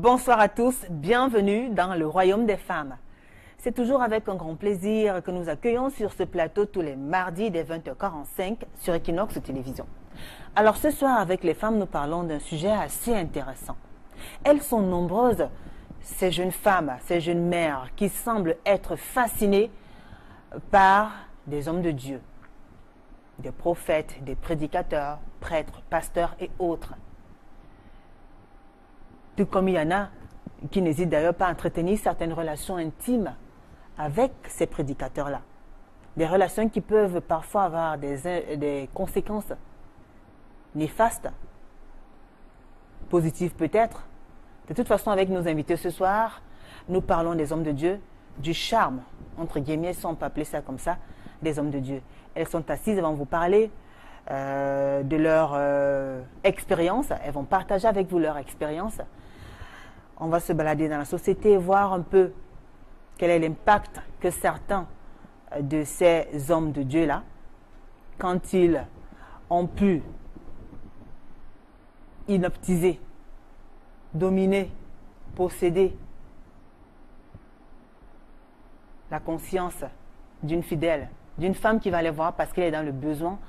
Bonsoir à tous, bienvenue dans le Royaume des femmes. C'est toujours avec un grand plaisir que nous accueillons sur ce plateau tous les mardis dès 20h45 sur Equinox Télévision. Alors ce soir avec les femmes, nous parlons d'un sujet assez intéressant. Elles sont nombreuses, ces jeunes femmes, ces jeunes mères qui semblent être fascinées par des hommes de Dieu, des prophètes, des prédicateurs, prêtres, pasteurs et autres. Tout comme il y en a qui n'hésitent d'ailleurs pas à entretenir certaines relations intimes avec ces prédicateurs-là. Des relations qui peuvent parfois avoir des conséquences néfastes, positives peut-être. De toute façon, avec nos invités ce soir, nous parlons des hommes de Dieu, du charme, entre guillemets, si on peut appeler ça comme ça, des hommes de Dieu. Elles sont assises, elles vont vous parler de leur expérience, elles vont partager avec vous leur expérience. On va se balader dans la société et voir un peu quel est l'impact que certains de ces hommes de Dieu-là, quand ils ont pu hypnotiser, dominer, posséder la conscience d'une fidèle, d'une femme qui va les voir parce qu'elle est dans le besoin,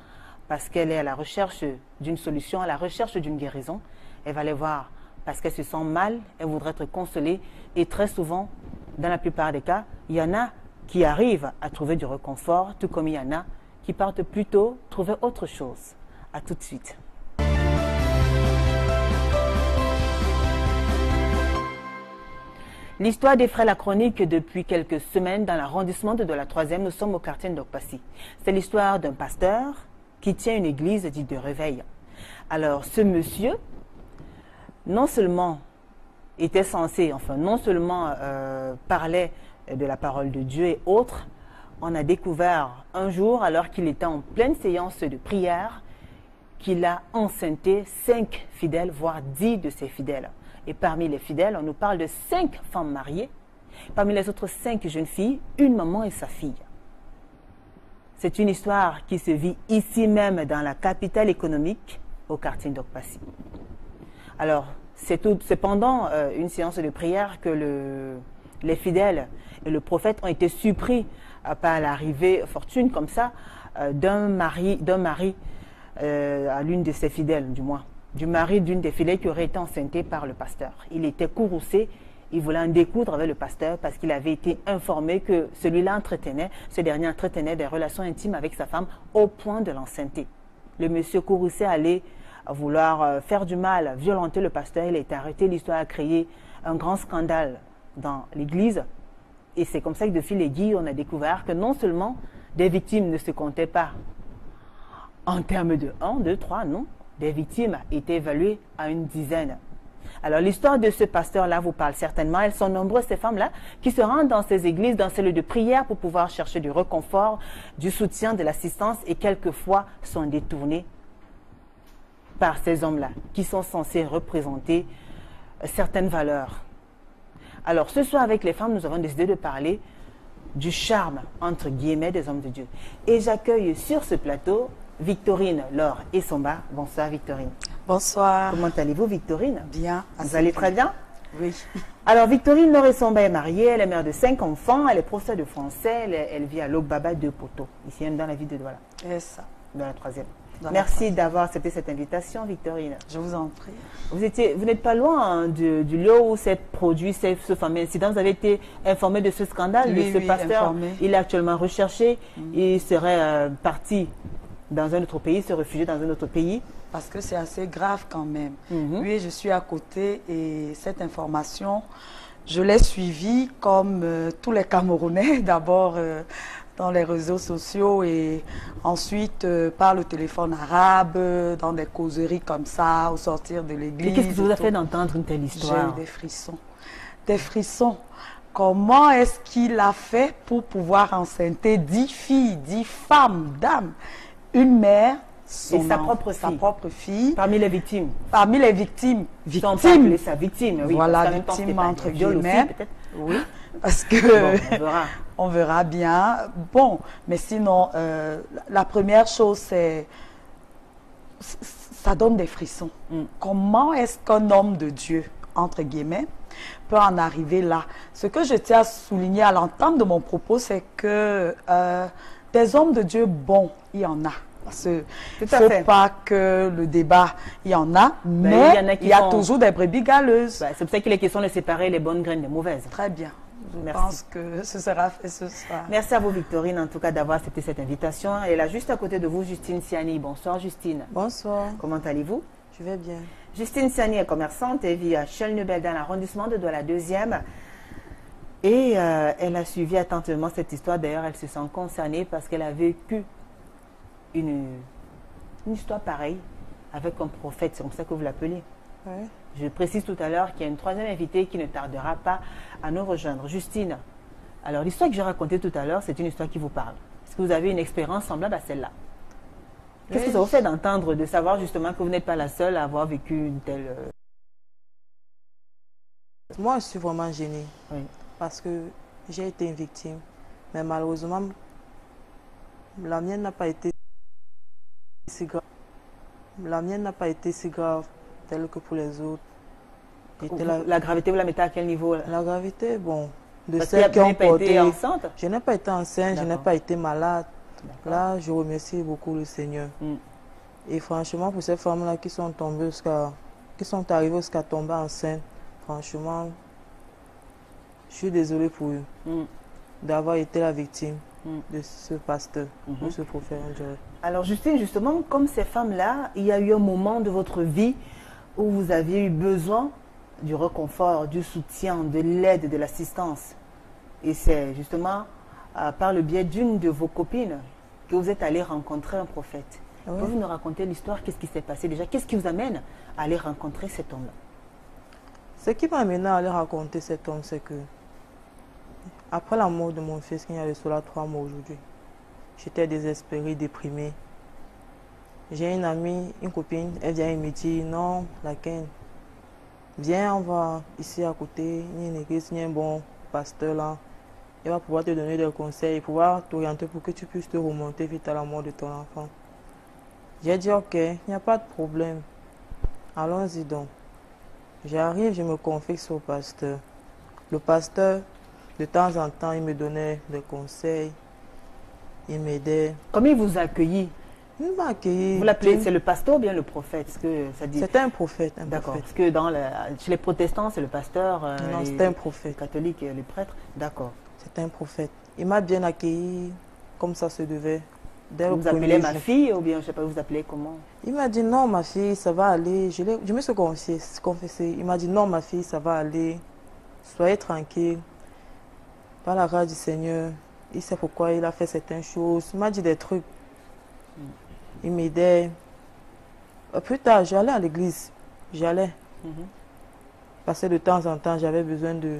parce qu'elle est à la recherche d'une solution, à la recherche d'une guérison. Elle va les voir parce qu'elle se sent mal, elle voudrait être consolée. Et très souvent, dans la plupart des cas, il y en a qui arrivent à trouver du réconfort, tout comme il y en a qui partent plutôt trouver autre chose. À tout de suite. L'histoire défraie la chronique depuis quelques semaines dans l'arrondissement de la 3e. Nous sommes au quartier Ndokpassi. C'est l'histoire d'un pasteur qui tient une église dite de réveil. Alors, ce monsieur, non seulement était censé, non seulement parlait de la parole de Dieu et autres, on a découvert un jour, alors qu'il était en pleine séance de prière, qu'il a enceinté 5 fidèles, voire 10 de ses fidèles. Et parmi les fidèles, on nous parle de 5 femmes mariées. Parmi les autres 5 jeunes filles, une maman et sa fille. C'est une histoire qui se vit ici même dans la capitale économique, au quartier Ndokpassi. Alors, c'est pendant une séance de prière que les fidèles et le prophète ont été surpris par l'arrivée fortune, comme ça, d'un mari à l'une de ses fidèles, du moins. Du mari d'une des fidèles qui aurait été enceintée par le pasteur. Il était courroucé, il voulait en découdre avec le pasteur parce qu'il avait été informé que ce dernier entretenait des relations intimes avec sa femme au point de l'enceinte. Le monsieur courroucé allait vouloir faire du mal, violenter le pasteur. Il a été arrêté, l'histoire a créé un grand scandale dans l'église. Et c'est comme ça que de fil aiguille, on a découvert que non seulement des victimes ne se comptaient pas en termes de 1, 2, 3, non. Des victimes étaient évaluées à une dizaine. Alors l'histoire de ce pasteur-là vous parle certainement. Elles sont nombreuses, ces femmes-là, qui se rendent dans ces églises, dans ces lieux de prière pour pouvoir chercher du réconfort, du soutien, de l'assistance et quelquefois sont détournées par ces hommes-là qui sont censés représenter certaines valeurs. Alors ce soir avec les femmes, nous avons décidé de parler du charme, entre guillemets, des hommes de Dieu. Et j'accueille sur ce plateau Victorine, Laure et Somba. Bonsoir Victorine. Bonsoir. Comment allez-vous Victorine? Bien. Vous allez très bien? Oui. Alors Victorine, Laure et Somba est mariée, elle est mère de 5 enfants, elle est professeure de français, elle vit à Lobaba de Poto, ici même dans la ville de Douala. C'est ça. Dans la 3e. Merci d'avoir accepté cette invitation Victorine. Je vous en prie. Vous n'êtes pas loin du lieu où s'est produit ce fameux incident. Vous avez été informé de ce scandale, de ce pasteur. Informé. Il est actuellement recherché. Il serait parti dans un autre pays, se réfugier dans un autre pays. Parce que c'est assez grave quand même. Oui, je suis à côté et cette information, je l'ai suivie comme tous les Camerounais, d'abord dans les réseaux sociaux et ensuite par le téléphone arabe, dans des causeries comme ça, au sortir de l'église. Qu'est-ce qui vous a fait d'entendre une telle histoire? J'ai eu des frissons. Des frissons. Comment est-ce qu'il a fait pour pouvoir enceinter 10 filles, 10 femmes, dames, une mère, sa propre fille. Parmi les victimes. Parmi les victimes. Victime. Appeler ça victime, oui. Voilà, victime entre guillemets. Oui, parce que bon, on verra bien. Bon, mais sinon, la première chose, c'est ça donne des frissons. Comment est-ce qu'un homme de Dieu, entre guillemets, peut en arriver là. Ce que je tiens à souligner à l'entente de mon propos, c'est que des hommes de Dieu bons, il y en a. Parce qu'il ne faut pas que le débat, il y en a, mais il y a toujours des brebis galeuses. C'est pour ça qu'il est question de séparer les bonnes graines des mauvaises. Très bien. Je pense que ce sera fait ce soir. Merci à vous, Victorine, en tout cas, d'avoir accepté cette invitation. Elle est là juste à côté de vous, Justine Siani. Bonsoir, Justine. Bonsoir. Comment allez-vous? Je vais bien. Justine Siani est commerçante et vit à Chelnebel dans l'arrondissement de Douala 2e. Et elle a suivi attentivement cette histoire. D'ailleurs, elle se sent concernée parce qu'elle a vécu une histoire pareille avec un prophète. C'est comme ça que vous l'appelez. Oui. Je précise tout à l'heure qu'il y a une troisième invitée qui ne tardera pas à nous rejoindre. Justine, alors l'histoire que j'ai racontée tout à l'heure, c'est une histoire qui vous parle. Est-ce que vous avez une expérience semblable à celle-là? Qu'est-ce que ça vous fait d'entendre, de savoir justement que vous n'êtes pas la seule à avoir vécu une telle... Moi, je suis vraiment gênée. Oui. Parce que j'ai été une victime. Mais malheureusement, la mienne n'a pas été si grave. La mienne n'a pas été si grave telle que pour les autres. La gravité, vous la mettez à quel niveau là? La gravité, bon, de Parce celles qui ont porté... été enceinte? Je n'ai pas été enceinte, je n'ai pas été malade. Là, je remercie beaucoup le Seigneur. Et franchement, pour ces femmes-là qui sont tombées qui sont arrivées jusqu'à tomber enceintes, franchement, je suis désolée pour eux d'avoir été la victime de ce pasteur, de ce prophète. Alors Justine, justement, comme ces femmes-là, il y a eu un moment de votre vie où vous aviez eu besoin du réconfort, du soutien, de l'aide, de l'assistance. Et c'est justement par le biais d'une de vos copines que vous êtes allé rencontrer un prophète. Oui. Pouvez-vous nous raconter l'histoire? Qu'est-ce qui s'est passé déjà? Qu'est-ce qui vous amène à aller rencontrer cet homme-là? Ce qui m'a amené à aller raconter cet homme, c'est que après la mort de mon fils, qui y a de cela 3 mois aujourd'hui, j'étais désespérée, déprimée. J'ai une amie, une copine, elle vient et me dit, non, laquelle? Viens, on va ici à côté, il y a une église, il y a un bon pasteur là. Il va pouvoir te donner des conseils, pouvoir t'orienter pour que tu puisses te remonter vite à la mort de ton enfant. J'ai dit, ok, il n'y a pas de problème. Allons-y donc. J'arrive, je me confie au pasteur. Le pasteur, de temps en temps, il me donnait des conseils. Il m'aidait. Comment il vous a accueilli? Il m'a accueilli. Vous l'appelez, c'est le pasteur ou bien le prophète? C'était un prophète. D'accord. Parce que chez les protestants, c'est le pasteur. Non, c'était un prophète. Les catholiques et les prêtres. D'accord. C'était un prophète. Il m'a bien accueilli comme ça se devait. Vous appelez ma fille ou bien je ne sais pas, vous appelez comment? Il m'a dit non, ma fille, ça va aller. Je me suis confessé. Il m'a dit non, ma fille, ça va aller. Soyez tranquille. Par la grâce du Seigneur, il sait pourquoi il a fait certaines choses. Il m'a dit des trucs. Il m'aidait. Plus tard, j'allais à l'église. J'allais. Parce que de temps en temps, j'avais besoin de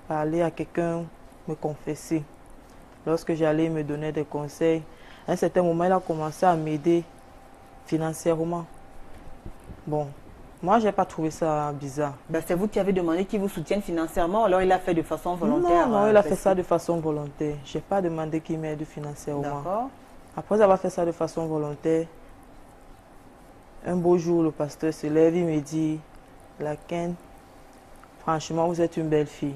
parler à quelqu'un, me confesser. Lorsque j'allais, il me donnait des conseils. À un certain moment, il a commencé à m'aider financièrement. Bon, moi, je n'ai pas trouvé ça bizarre. C'est vous qui avez demandé qu'il vous soutienne financièrement, alors il a fait de façon volontaire? Non, il a fait ça de façon volontaire. Je n'ai pas demandé qu'il m'aide financièrement. D'accord. Après avoir fait ça de façon volontaire, un beau jour, le pasteur se lève, il me dit, Laken, franchement, vous êtes une belle fille.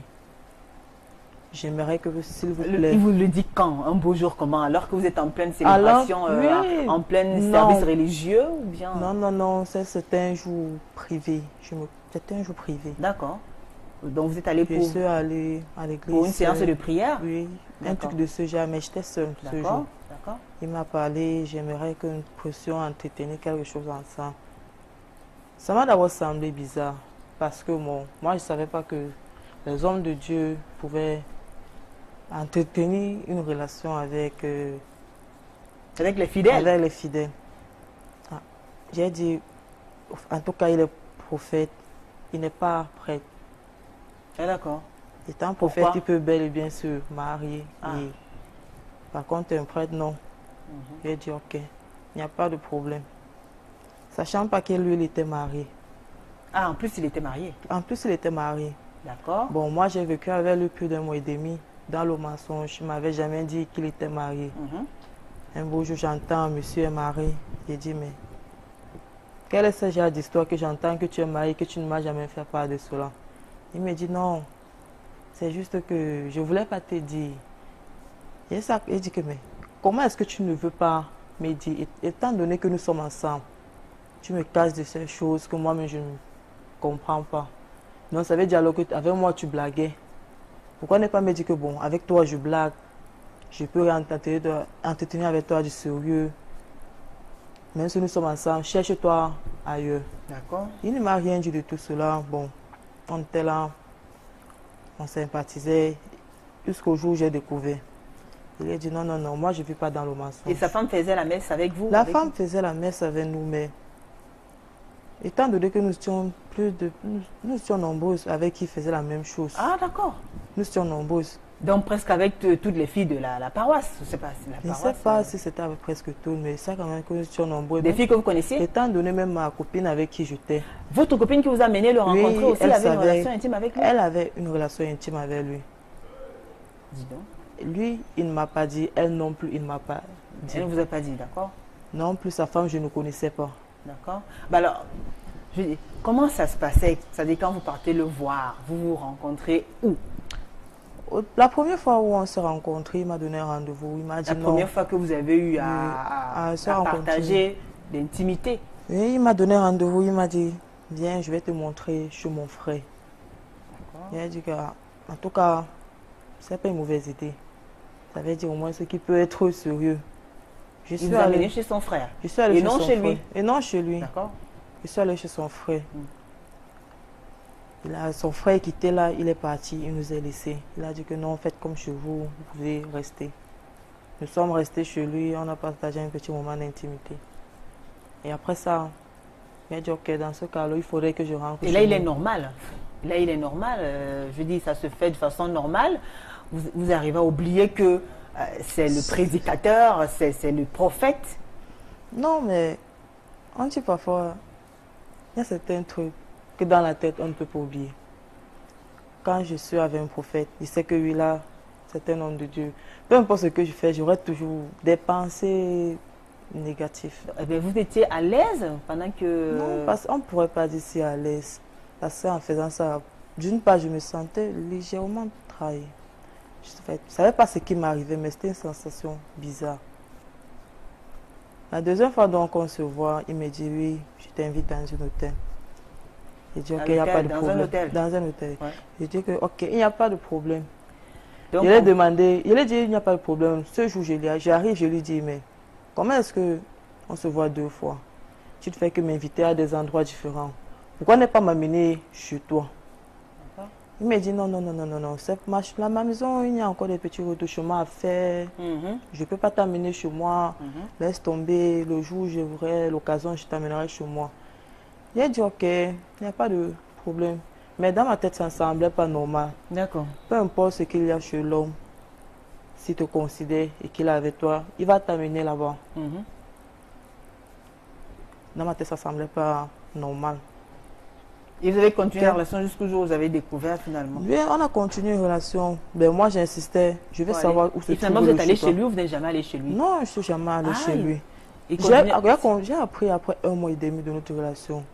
J'aimerais que, s'il vous plaît... Il vous le dit quand? Un beau jour comment? Alors que vous êtes en pleine célébration, oui, en plein service religieux ou bien? Non, c'était un jour privé. C'était un jour privé. D'accord. Donc vous êtes allé Je suis allée à l'église. Pour une séance de prière? Oui, un truc de ce genre, mais j'étais seule ce jour. D'accord. Il m'a parlé, j'aimerais que nous puissions entretenir quelque chose ensemble. Ça m'a d'abord semblé bizarre, parce que moi je ne savais pas que les hommes de Dieu pouvaient entretenir une relation avec les fidèles. Avec les fidèles. Ah. J'ai dit, en tout cas, il est prophète, il n'est pas prêtre. Ah, d'accord. Étant prophète, il peut bel et bien se marier. Et, par contre, un prêtre, non. J'ai dit, ok, il n'y a pas de problème. Sachant pas que lui, il était marié. Ah, en plus, il était marié. En plus, il était marié. D'accord. Bon, moi, j'ai vécu avec lui plus d'1 mois et demi. Dans le mensonge, il ne m'avait jamais dit qu'il était marié. Un beau jour, j'entends, monsieur est marié. J'ai dit, mais quel est ce genre d'histoire que j'entends que tu es marié, que tu ne m'as jamais fait part de cela? Il me dit non, c'est juste que je ne voulais pas te dire. Et ça, il dit que mais comment est-ce que tu ne veux pas me dire, étant donné que nous sommes ensemble, tu me caches de ces choses que moi-même je ne comprends pas. Donc ça veut dire alors qu'avec moi tu blaguais. Pourquoi ne pas me dire que bon, avec toi je blague, je peux entretenir avec toi du sérieux. Même si nous sommes ensemble, cherche-toi ailleurs. D'accord. Il ne m'a rien dit de tout cela. Bon, on était là, on sympathisait jusqu'au jour où j'ai découvert. Il a dit non, non, non, moi je ne vis pas dans le mensonge. Et sa femme faisait la messe avec vous? La femme faisait la messe avec nous, mais étant donné que nous étions nous étions nombreuses avec qui faisaient la même chose. Ah, d'accord. Nous étions nombreuses. Donc presque avec toutes les filles de la paroisse. Je ne sais pas si la Je ne paroisse. sais pas si c'était avec presque tout, mais ça quand même que nous étions nombreuses. Des filles que vous connaissiez? Étant donné même ma copine avec qui j'étais. Votre copine qui vous a amené le rencontrer aussi elle avait une savait, relation intime avec lui? Elle avait une relation intime avec lui. Dis donc. Lui, il ne m'a pas dit. Elle non plus, il ne m'a pas dit. Elle ne vous a pas dit, d'accord? Non plus, sa femme, je ne connaissais pas. D'accord. Bah alors, je dis, comment ça se passait? C'est-à-dire quand vous partez le voir, vous vous rencontrez où? La première fois où on s'est rencontrés, il m'a donné un rendez-vous. Il m'a dit La non. première fois que vous avez eu à partager d'intimité. Oui, il m'a donné un rendez-vous. Il m'a dit, viens, je vais te montrer chez mon frère. Il a dit que, en tout cas, c'est pas une mauvaise idée. Ça veut dire au moins ce qui peut être sérieux. Il vous a amené chez son frère. Je suis allée Et non chez lui. Et non chez lui. D'accord. Je suis allée chez son frère. Son frère qui était là, il est parti, il nous a laissés. Il a dit que non, faites comme chez vous, vous pouvez rester. Nous sommes restés chez lui, on a partagé un petit moment d'intimité. Et après ça, il a dit ok, dans ce cas-là, il faudrait que je rentre. Et là, il est normal. Là, il est normal. Je dis, ça se fait de façon normale. Vous arrivez à oublier que c'est le prédicateur, c'est le prophète. Non, mais on dit parfois, il y a certains trucs que dans la tête, on ne peut pas oublier. Quand je suis avec un prophète, je sais que lui là, c'est un homme de Dieu. Peu importe ce que je fais, j'aurai toujours des pensées négatives. Eh bien, vous étiez à l'aise pendant que... Non, parce qu'on ne pourrait pas dire si à l'aise. Parce qu'en faisant ça, d'une part, je me sentais légèrement trahi. Je ne savais pas ce qui m'arrivait, mais c'était une sensation bizarre. La deuxième fois donc on se voit, il me dit oui, je t'invite dans un hôtel. J'ai dit ok, il n'y a pas de problème. Dans un hôtel? Dans un hôtel. Ouais. J'ai dit que ok, il n'y a pas de problème. Donc, Je lui ai demandé, il a dit il n'y a pas de problème. Ce jour, j'arrive, je lui dis mais comment est-ce qu'on se voit deux fois? Tu ne fais que m'inviter à des endroits différents. Pourquoi ne pas m'amener chez toi? Il m'a dit non, non, non, non, non, non. Ma maison, il y a encore des petits retouchements à faire. Je ne peux pas t'amener chez moi. Laisse tomber. Le jour où j'aurai l'occasion, je t'amènerai chez moi. Il a dit ok, il n'y a pas de problème. Mais dans ma tête, ça ne semblait pas normal. D'accord. Peu importe ce qu'il y a chez l'homme, s'il te considère et qu'il est avec toi, il va t'amener là-bas. Dans ma tête, ça ne semblait pas normal. Et vous avez continué la relation jusqu'au jour où vous avez découvert finalement? Oui, on a continué une relation. Ben, moi, j'insistais. Je vais savoir où se trouve. Et finalement, vous êtes allé chez lui ou vous n'êtes jamais allé chez lui? Non, je ne suis jamais allé chez lui. J'ai appris après 1 mois et demi de notre relation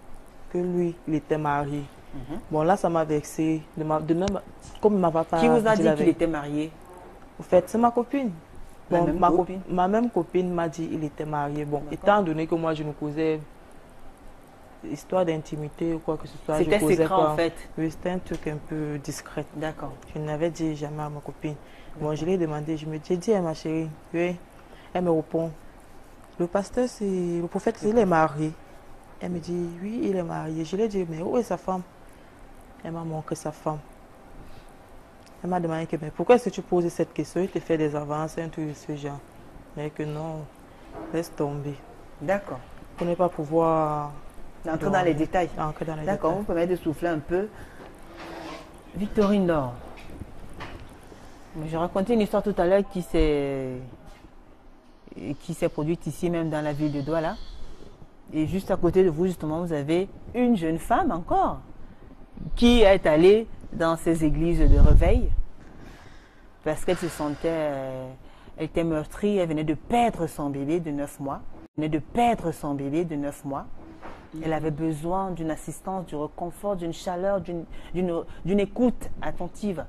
que lui, il était marié. Bon, là, ça m'a vexé. Comme ma papa. Qui vous a dit qu'il était marié? En fait, c'est ma copine. Bon, copine. Ma même copine m'a dit qu'il était marié. Bon, étant donné que moi, je ne causais histoire d'intimité ou quoi que ce soit. C'était secret en fait. Oui, c'était un truc un peu discret. D'accord. Je n'avais dit jamais à ma copine. Bon, je lui ai demandé, j'ai dit à ma chérie, oui. Elle me répond, le pasteur, le prophète, il est marié. Elle me dit, oui, il est marié. Je lui ai dit, mais où est sa femme? Elle m'a montré sa femme. Elle m'a demandé, mais pourquoi est-ce que tu poses cette question? Il te fait des avances, un truc de ce genre. Mais que non, laisse tomber. D'accord. Pour ne pas pouvoir... Entrer dans les détails. D'accord, on vous permet de souffler un peu. Victorine Dor. Je racontais une histoire tout à l'heure qui s'est produite ici même dans la ville de Douala. Et juste à côté de vous, justement, vous avez une jeune femme encore qui est allée dans ces églises de réveil parce qu'elle se sentait... elle était meurtrie, elle venait de perdre son bébé de 9 mois. Elle venait de perdre son bébé de 9 mois. Elle avait besoin d'une assistance, du réconfort, d'une chaleur, d'une écoute attentive,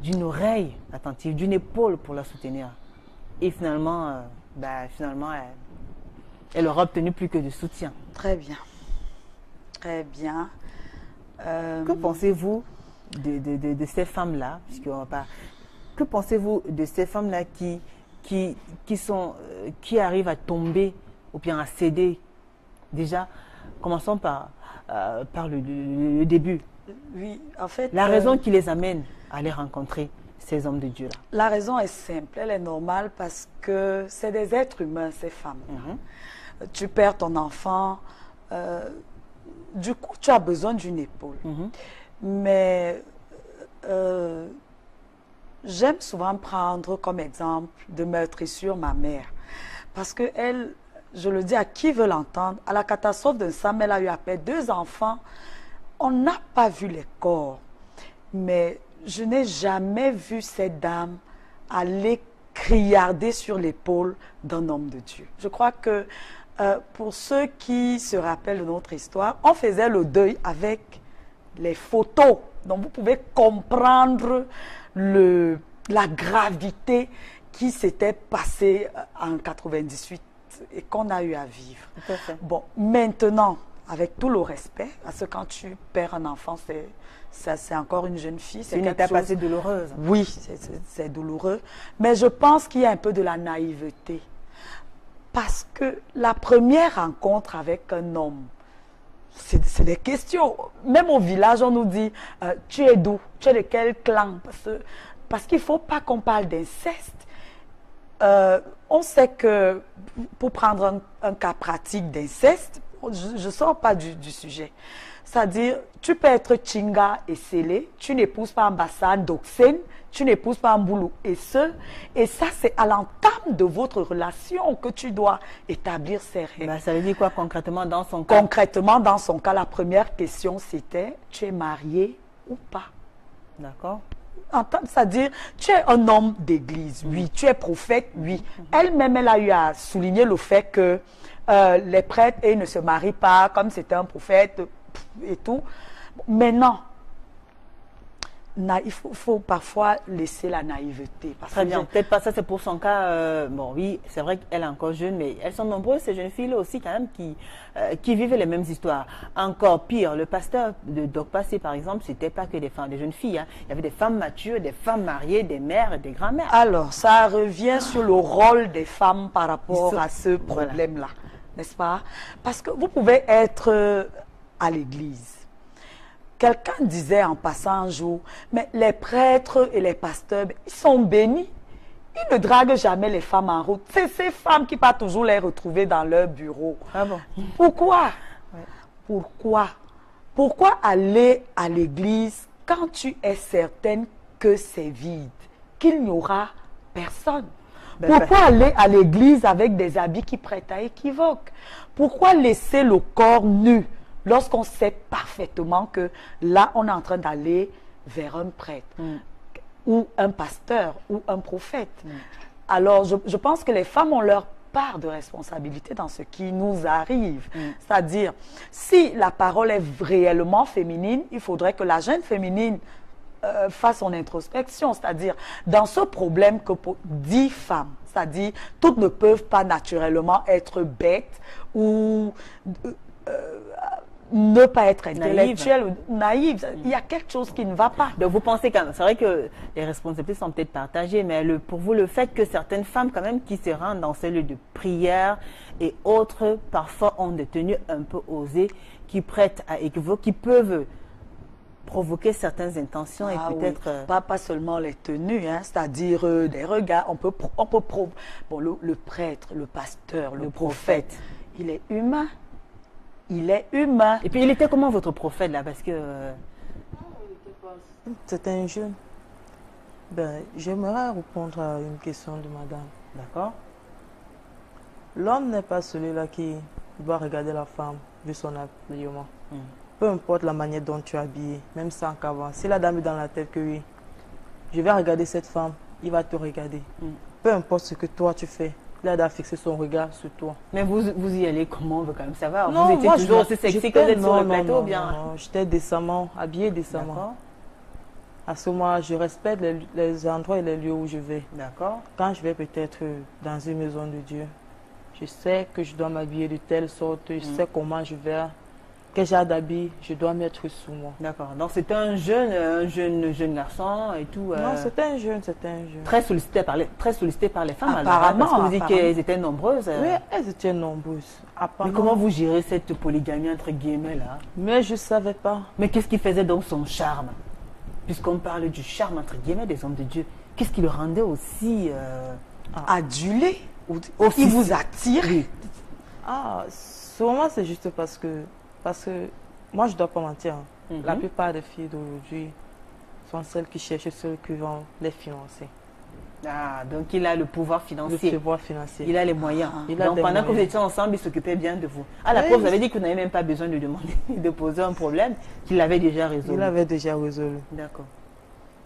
d'une oreille attentive, d'une épaule pour la soutenir. Et finalement, elle aura obtenu plus que du soutien. Très bien. Très bien. Que pensez-vous de ces femmes-là, que pensez-vous de ces femmes-là qui arrivent à tomber ou bien à céder? Déjà, commençons par le début. Oui, en fait... La raison qui les amène à les rencontrer, ces hommes de Dieu-là. La raison est simple, elle est normale parce que c'est des êtres humains, ces femmes. Tu perds ton enfant, du coup, tu as besoin d'une épaule. Mais j'aime souvent prendre comme exemple de meurtrissure ma mère. Parce que elle, je le dis à qui veut l'entendre, à la catastrophe de Sam, elle a eu à perdre 2 enfants. On n'a pas vu les corps. Mais je n'ai jamais vu cette dame aller criarder sur l'épaule d'un homme de Dieu. Je crois que pour ceux qui se rappellent de notre histoire, on faisait le deuil avec les photos. Donc vous pouvez comprendre la gravité qui s'était passée en 98 et qu'on a eu à vivre. Bon, maintenant, avec tout le respect, parce que quand tu perds un enfant, c'est encore une jeune fille. C'est une étape assez douloureuse. Oui, c'est douloureux. Mais je pense qu'il y a un peu de la naïveté. Parce que la première rencontre avec un homme, c'est des questions. Même au village, on nous dit, tu es d'où? Tu es de quel clan? Parce qu'il ne faut pas qu'on parle d'inceste. On sait que, pour prendre un cas pratique d'inceste, je ne sors pas du sujet. C'est-à-dire, tu peux être Chinga et Sélé, tu n'épouses pas Ambassade d'Oxène, tu n'épouses pas Mboulou et ce. Et ça, c'est à l'entame de votre relation que tu dois établir ces règles. Ça veut dire quoi concrètement dans son cas? Concrètement, dans son cas, la première question, c'était, tu es marié ou pas? D'accord. C'est-à-dire, tu es un homme d'église, oui. Tu es prophète, oui. Elle-même, elle a eu à souligner le fait que les prêtres ne se marient pas comme c'était un prophète et tout. Maintenant, il faut parfois laisser la naïveté. Très bien, peut-être pas ça, c'est pour son cas. Bon, oui, c'est vrai qu'elle est encore jeune, mais elles sont nombreuses, ces jeunes filles-là aussi, quand même, qui vivent les mêmes histoires. Encore pire, le pasteur de Dokpasi, par exemple, c'était pas que des jeunes filles. Hein. Il y avait des femmes matures, des femmes mariées, des mères et des grands-mères. Alors, ça revient sur le rôle des femmes par rapport à ce problème-là, n'est-ce pas? Parce que vous pouvez être à l'église. Quelqu'un disait en passant un jour, mais les prêtres et les pasteurs, ils sont bénis. Ils ne draguent jamais les femmes en route. C'est ces femmes qui partent toujours les retrouver dans leur bureau. Ah bon? Pourquoi? Pourquoi aller à l'église quand tu es certaine que c'est vide, qu'il n'y aura personne? Pourquoi aller à l'église avec des habits qui prêtent à équivoque? Pourquoi laisser le corps nu lorsqu'on sait parfaitement que là, on est en train d'aller vers un prêtre ou un pasteur ou un prophète? Alors, je pense que les femmes ont leur part de responsabilité dans ce qui nous arrive. C'est-à-dire, si la parole est réellement féminine, il faudrait que la jeune féminine fasse son introspection. C'est-à-dire, dans ce problème que pour 10 femmes, c'est-à-dire, toutes ne peuvent pas naturellement être bêtes ou ne pas être intellectuelle ou naïve. Il y a quelque chose qui ne va pas. Donc vous pensez quand même, c'est vrai que les responsabilités sont peut-être partagées, mais pour vous, le fait que certaines femmes quand même qui se rendent dans ces lieux de prière et autres, parfois ont des tenues un peu osées, qui prêtent à équivoque, qui peuvent provoquer certaines intentions et peut-être... Oui. Pas seulement les tenues, hein, c'est-à-dire des regards. Bon, le prêtre, le pasteur, le prophète, il est humain. Il est humain. Et puis, il était comment votre prophète, là? Parce que... C'était un jeune. J'aimerais répondre à une question de madame. D'accord. L'homme n'est pas celui-là qui doit regarder la femme vu son habillement. Peu importe la manière dont tu es habillé, même sans qu'avant. Si la dame est dans la tête que oui, je vais regarder cette femme, il va te regarder. Peu importe ce que toi tu fais. l'aide à fixer son regard sur toi. Mais vous y allez comment, on veut quand même savoir. Non, vous étiez moi, toujours aussi sexy que vous êtes sur le plateau, non, ou bien? non, j'étais décemment, habillée décemment. D'accord. À ce moment, je respecte les endroits et les lieux où je vais. D'accord. Quand je vais peut-être dans une maison de Dieu, je sais que je dois m'habiller de telle sorte, je sais comment je vais, quel genre d'habit je dois mettre sur moi. D'accord. Donc c'était un jeune garçon et tout. Non, c'était un jeune. Très sollicité par les femmes. Apparemment, Alors, parce que vous dites apparemment. qu'elles étaient nombreuses. Oui, elles étaient nombreuses. Mais Apparemment. comment vous gérez cette polygamie entre guillemets là? Mais je ne savais pas. Mais qu'est-ce qui faisait donc son charme? Puisqu'on parle du charme entre guillemets des hommes de Dieu, qu'est-ce qui le rendait aussi Adulé, aussi il vous attire. Oui. Ah, sûrement c'est juste parce que moi je ne dois pas mentir. Hein. La plupart des filles d'aujourd'hui sont celles qui cherchent ceux qui vont les financer. Ah, donc il a le pouvoir Le financier. pouvoir financier. Il a les moyens. Il a Donc des pendant que vous moyens. étiez ensemble, il s'occupait bien de vous. À la Oui. preuve, vous avez dit que vous n'avez même pas besoin de demander, de poser un problème, qu'il avait déjà résolu. Il avait déjà résolu. D'accord.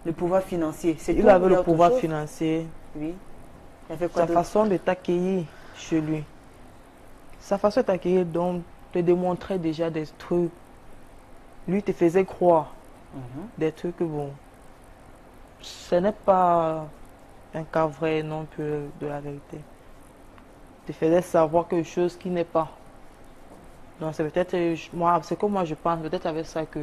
Le pouvoir financier, c'est tout. Il avait ou y a le autre pouvoir chose? financier. Oui. Il a fait quoi Sa d'autre? façon de t'accueillir chez lui. Sa façon de t'accueillir, donc, te démontrait déjà des trucs. Lui te faisait croire des trucs que, bon, ce n'est pas un cas vrai non plus de la vérité. Te faisait savoir quelque chose qui n'est pas. Donc, c'est peut-être, moi, c'est comme moi je pense, peut-être avec ça que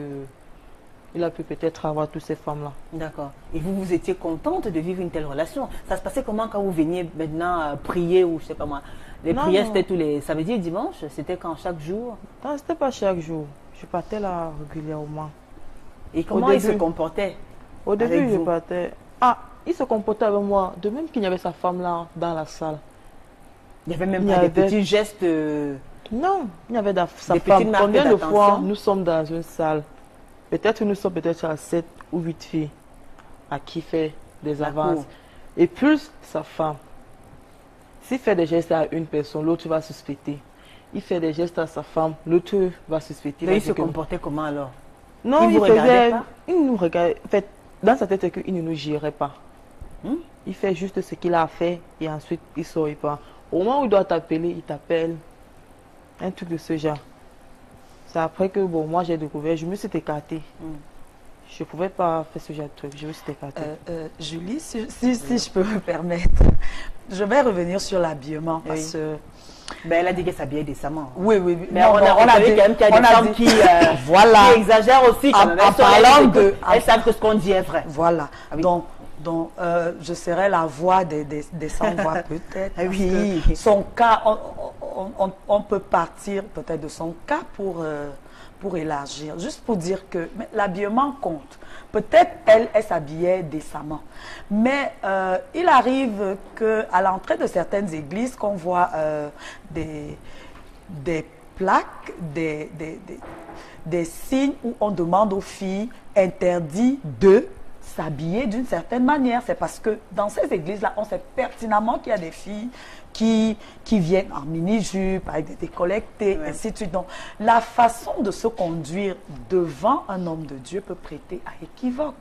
il a pu peut-être avoir toutes ces femmes-là. D'accord. Et vous étiez contente de vivre une telle relation? Ça se passait comment quand vous veniez maintenant prier ou je sais pas moi? Les Non, prières, non. c'était tous les samedis et dimanches? C'était quand chaque jour? Non, c'était pas chaque jour. Je partais là régulièrement. Et comment il se début. comportait? Au Avec début, je vous. partais. Ah, il se comportait avec moi, de même qu'il y avait sa femme là dans la salle. Il n'y avait même Il y pas des avait- petits gestes. Non, il y avait sa Des femme. petites marques Combien de fois d'attention. nous sommes dans une salle? Peut-être nous sommes peut-être à 7 ou 8 filles à qui fait des La avances. cour. Et plus sa femme. S'il fait des gestes à une personne, l'autre va suspecter. Il fait des gestes à sa femme, l'autre va suspecter. Mais va il se dire que- comportait comment alors? Non, Il il vous regardait faisait. pas? Il nous regardait. En fait, dans sa tête, c'est qu'il ne nous gérait pas. Hmm? Il fait juste ce qu'il a fait et ensuite il sort et part. Au moment où il doit t'appeler, il t'appelle. Un truc de ce genre. C'est après que bon, moi j'ai découvert, je me suis écartée. Je ne pouvais pas faire ce genre de truc, je me suis écartée. Julie, si je peux me permettre, je vais revenir sur l'habillement parce que... Ben, elle a dit qu'elle s'habillait décemment. Oui. Mais on a vu quand même qu'il y a des femmes qui, voilà. qui exagèrent aussi. Quand même. En Elles sont- parlant elles de- écoutent, elles savent que ce qu'on dit est vrai. Voilà. Ah oui. Donc, je serai la voix des sans-voix peut-être. Ah parce oui. que son cas, on peut partir peut-être de son cas pour élargir. Juste pour dire que mais l'habillement compte. Peut-être elle s'habillait décemment. Mais il arrive qu'à l'entrée de certaines églises, qu'on voit des plaques, des signes où on demande aux filles interdit de s'habiller d'une certaine manière. C'est parce que dans ces églises-là, on sait pertinemment qu'il y a des filles qui viennent en mini-jupe, avec des décolletés, Ouais. ainsi de suite. Donc, la façon de se conduire devant un homme de Dieu peut prêter à équivoque.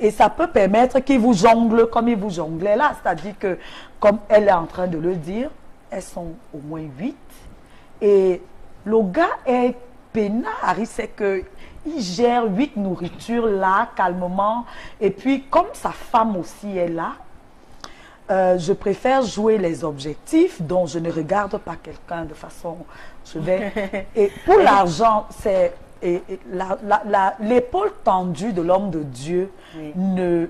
Et ça peut permettre qu'il vous jongle comme il vous jonglait là. C'est-à-dire que, comme elle est en train de le dire, elles sont au moins 8. Et le gars est peinard, il sait que il gère 8 nourritures là, calmement. Et puis, comme sa femme aussi est là, je préfère jouer les objectifs dont je ne regarde pas quelqu'un de façon... Et pour l'argent, c'est... L'épaule tendue de l'homme de Dieu Oui. ne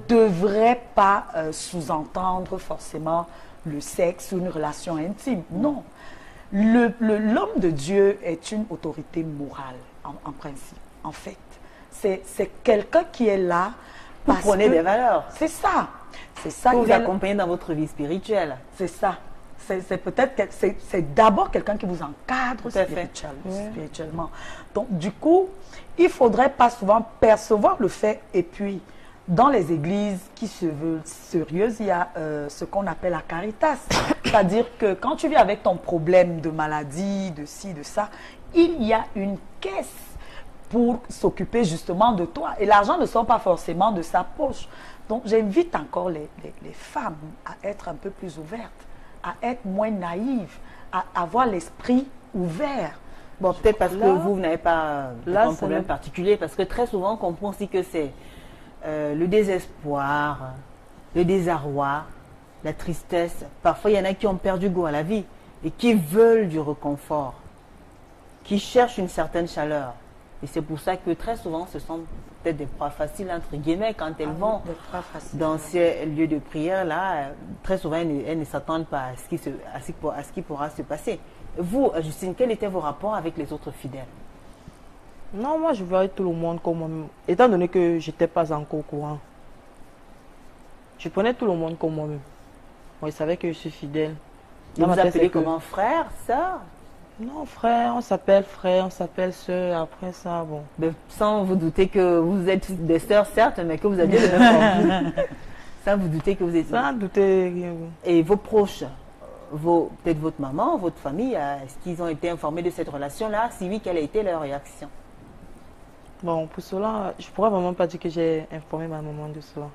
devrait pas sous-entendre forcément le sexe ou une relation intime. Non. L'homme de Dieu est une autorité morale, en principe, en fait. C'est quelqu'un qui est là Vous parce prenez que... des valeurs. C'est ça. C'est ça. Pour vous Il est- accompagner dans votre vie spirituelle. C'est ça. C'est peut-être que c'est d'abord quelqu'un qui vous encadre Tout à fait. spirituellement. Donc, du coup, il ne faudrait pas souvent percevoir le fait. Et puis, dans les églises qui se veulent sérieuses, il y a ce qu'on appelle la caritas. C'est-à-dire que quand tu viens avec ton problème de maladie, de ci, de ça, il y a une caisse pour s'occuper justement de toi. Et l'argent ne sort pas forcément de sa poche. Donc, j'invite encore les femmes à être un peu plus ouvertes à être moins naïve, à avoir l'esprit ouvert. Bon, peut-être parce que vous n'avez pas un problème le... particulier, parce que très souvent, on comprend aussi que c'est le désespoir, le désarroi, la tristesse. Parfois, il y en a qui ont perdu goût à la vie et qui veulent du réconfort, qui cherchent une certaine chaleur. Et c'est pour ça que très souvent, ce sont peut-être des proies faciles, entre guillemets, quand elles vont dans ces lieux de prière-là. Très souvent, elles ne s'attendent pas à ce qui pourra se passer. Vous, Justine, quels étaient vos rapports avec les autres fidèles? Non, moi, je voyais tout le monde comme moi-même. Étant donné que je n'étais pas encore au courant, je prenais tout le monde comme moi-même. Moi, ils savaient que je suis fidèle. Vous vous appelez comment? Frère, sœur? Non, frère, on s'appelle sœur. Après ça, bon. Mais sans vous douter que vous êtes des sœurs, certes, mais que vous aviez le même forme. Sans vous douter que vous êtes... Sans douter rien. Et vos proches, peut-être votre maman, votre famille, est-ce qu'ils ont été informés de cette relation-là? Si oui, quelle a été leur réaction? Bon, pour cela, je ne pourrais vraiment pas dire que j'ai informé ma maman de cela.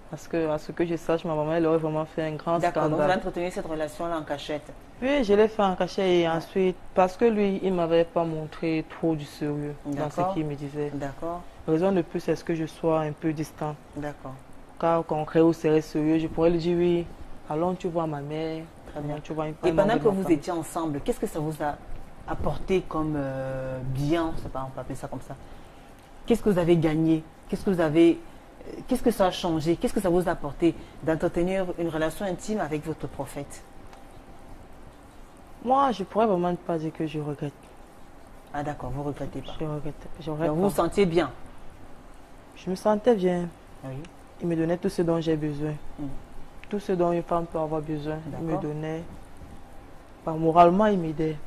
Parce que, à ce que je sache, ma maman, elle aurait vraiment fait un grand scandale. D'accord, donc vous avez entretenu cette relation-là en cachette? Oui, je l'ai fait en cachette et ensuite, parce que lui, il ne m'avait pas montré trop du sérieux dans ce qu'il me disait. D'accord. Raison de plus, c'est ce que je sois un peu distant. D'accord. Car quand on crée au sérieux, je pourrais lui dire oui, allons, tu vois ma mère. Très bien. Tu vois et pendant que vous étiez ensemble, qu'est-ce que ça vous a apporté comme bien, je sais pas, on peut appeler ça comme ça? Qu'est-ce que vous avez gagné? Qu'est-ce que ça a changé? Qu'est-ce que ça vous a apporté d'entretenir une relation intime avec votre prophète? Moi, je pourrais vraiment pas dire que je regrette. Ah d'accord, vous ne regrettez pas? Je regrette Donc vous vous sentiez bien? Je me sentais bien. Oui. Il me donnait tout ce dont j'ai besoin. Tout ce dont une femme peut avoir besoin. Il me donnait. Moralement, il m'aidait.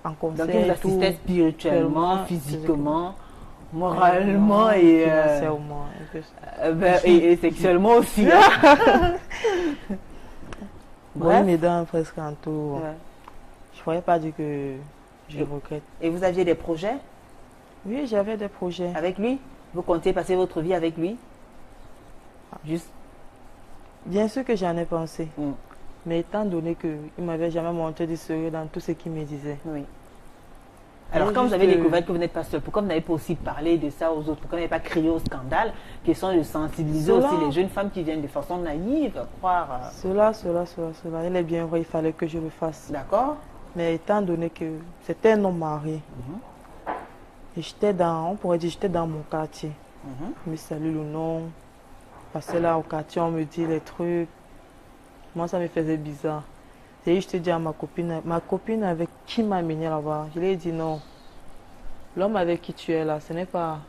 En conseil. Donc il vous assistait spirituellement, physiquement, moralement et sexuellement aussi. Bon, il m'aidait presque en tout. Ouais. Je ne pourrais pas dire que je regrette. Et vous aviez des projets? Oui, j'avais des projets. Avec lui? Vous comptez passer votre vie avec lui? Juste. Bien sûr que j'en ai pensé. Mais étant donné qu'il ne m'avait jamais montré du sérieux dans tout ce qu'il me disait. Oui. Alors, quand vous avez découvert que vous n'êtes pas seul, pourquoi vous n'avez pas aussi parlé de ça aux autres? Pourquoi vous n'avez pas crié au scandale? Question de sensibiliser aussi les jeunes femmes qui viennent de façon naïve à croire. Cela. Il est bien vrai, il fallait que je le fasse. D'accord. Mais étant donné que c'était un homme marié, et j'étais on pourrait dire j'étais dans mon quartier. Je me salue le nom. Parce que là, au quartier, on me dit les trucs. Moi, ça me faisait bizarre. Et je te dis à ma copine avec qui m'a amené là-bas, je lui ai dit non. L'homme avec qui tu es là, ce n'est pas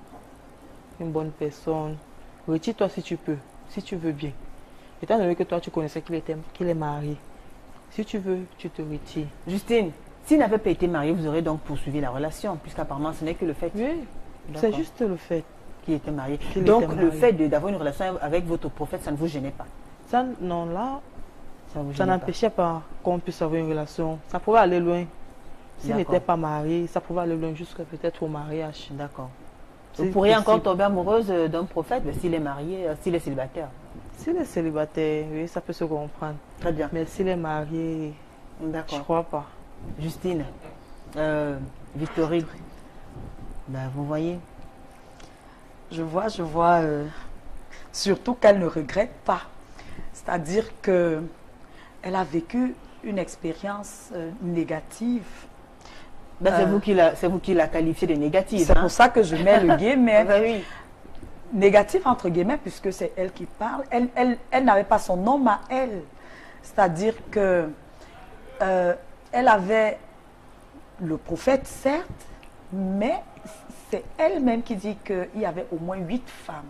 une bonne personne. Retire-toi si tu peux, si tu veux bien. Étant donné que toi, tu connaissais qu'il est marié. Si tu veux, tu te retires. Justine, s'il n'avait pas été marié, vous aurez donc poursuivi la relation, puisqu'apparemment, ce n'est que le fait. Oui, c'est juste le fait. Qu'il était marié. Donc, le fait d'avoir une relation avec votre prophète, ça ne vous gênait pas? Ça, non, là, ça n'empêchait pas qu'on puisse avoir une relation. Ça pouvait aller loin. S'il n'était pas marié, ça pouvait aller loin jusqu'à peut-être au mariage. D'accord. Vous pourriez encore tomber amoureuse d'un prophète, mais s'il est marié, s'il est célibataire? S'il est célibataire, oui, ça peut se comprendre. Très bien. Mais s'il est marié, je ne crois pas. Justine, Victorine, ben, vous voyez? Je vois, surtout qu'elle ne regrette pas. C'est-à-dire que elle a vécu une expérience négative. Ben, c'est vous qui la qualifiez de négative. C'est pour ça que je mets le guillemets. Oui. Négative entre guillemets, puisque c'est elle qui parle. Elle n'avait pas son nom à elle. C'est-à-dire que elle avait le prophète, certes, mais c'est elle-même qui dit qu'il y avait au moins 8 femmes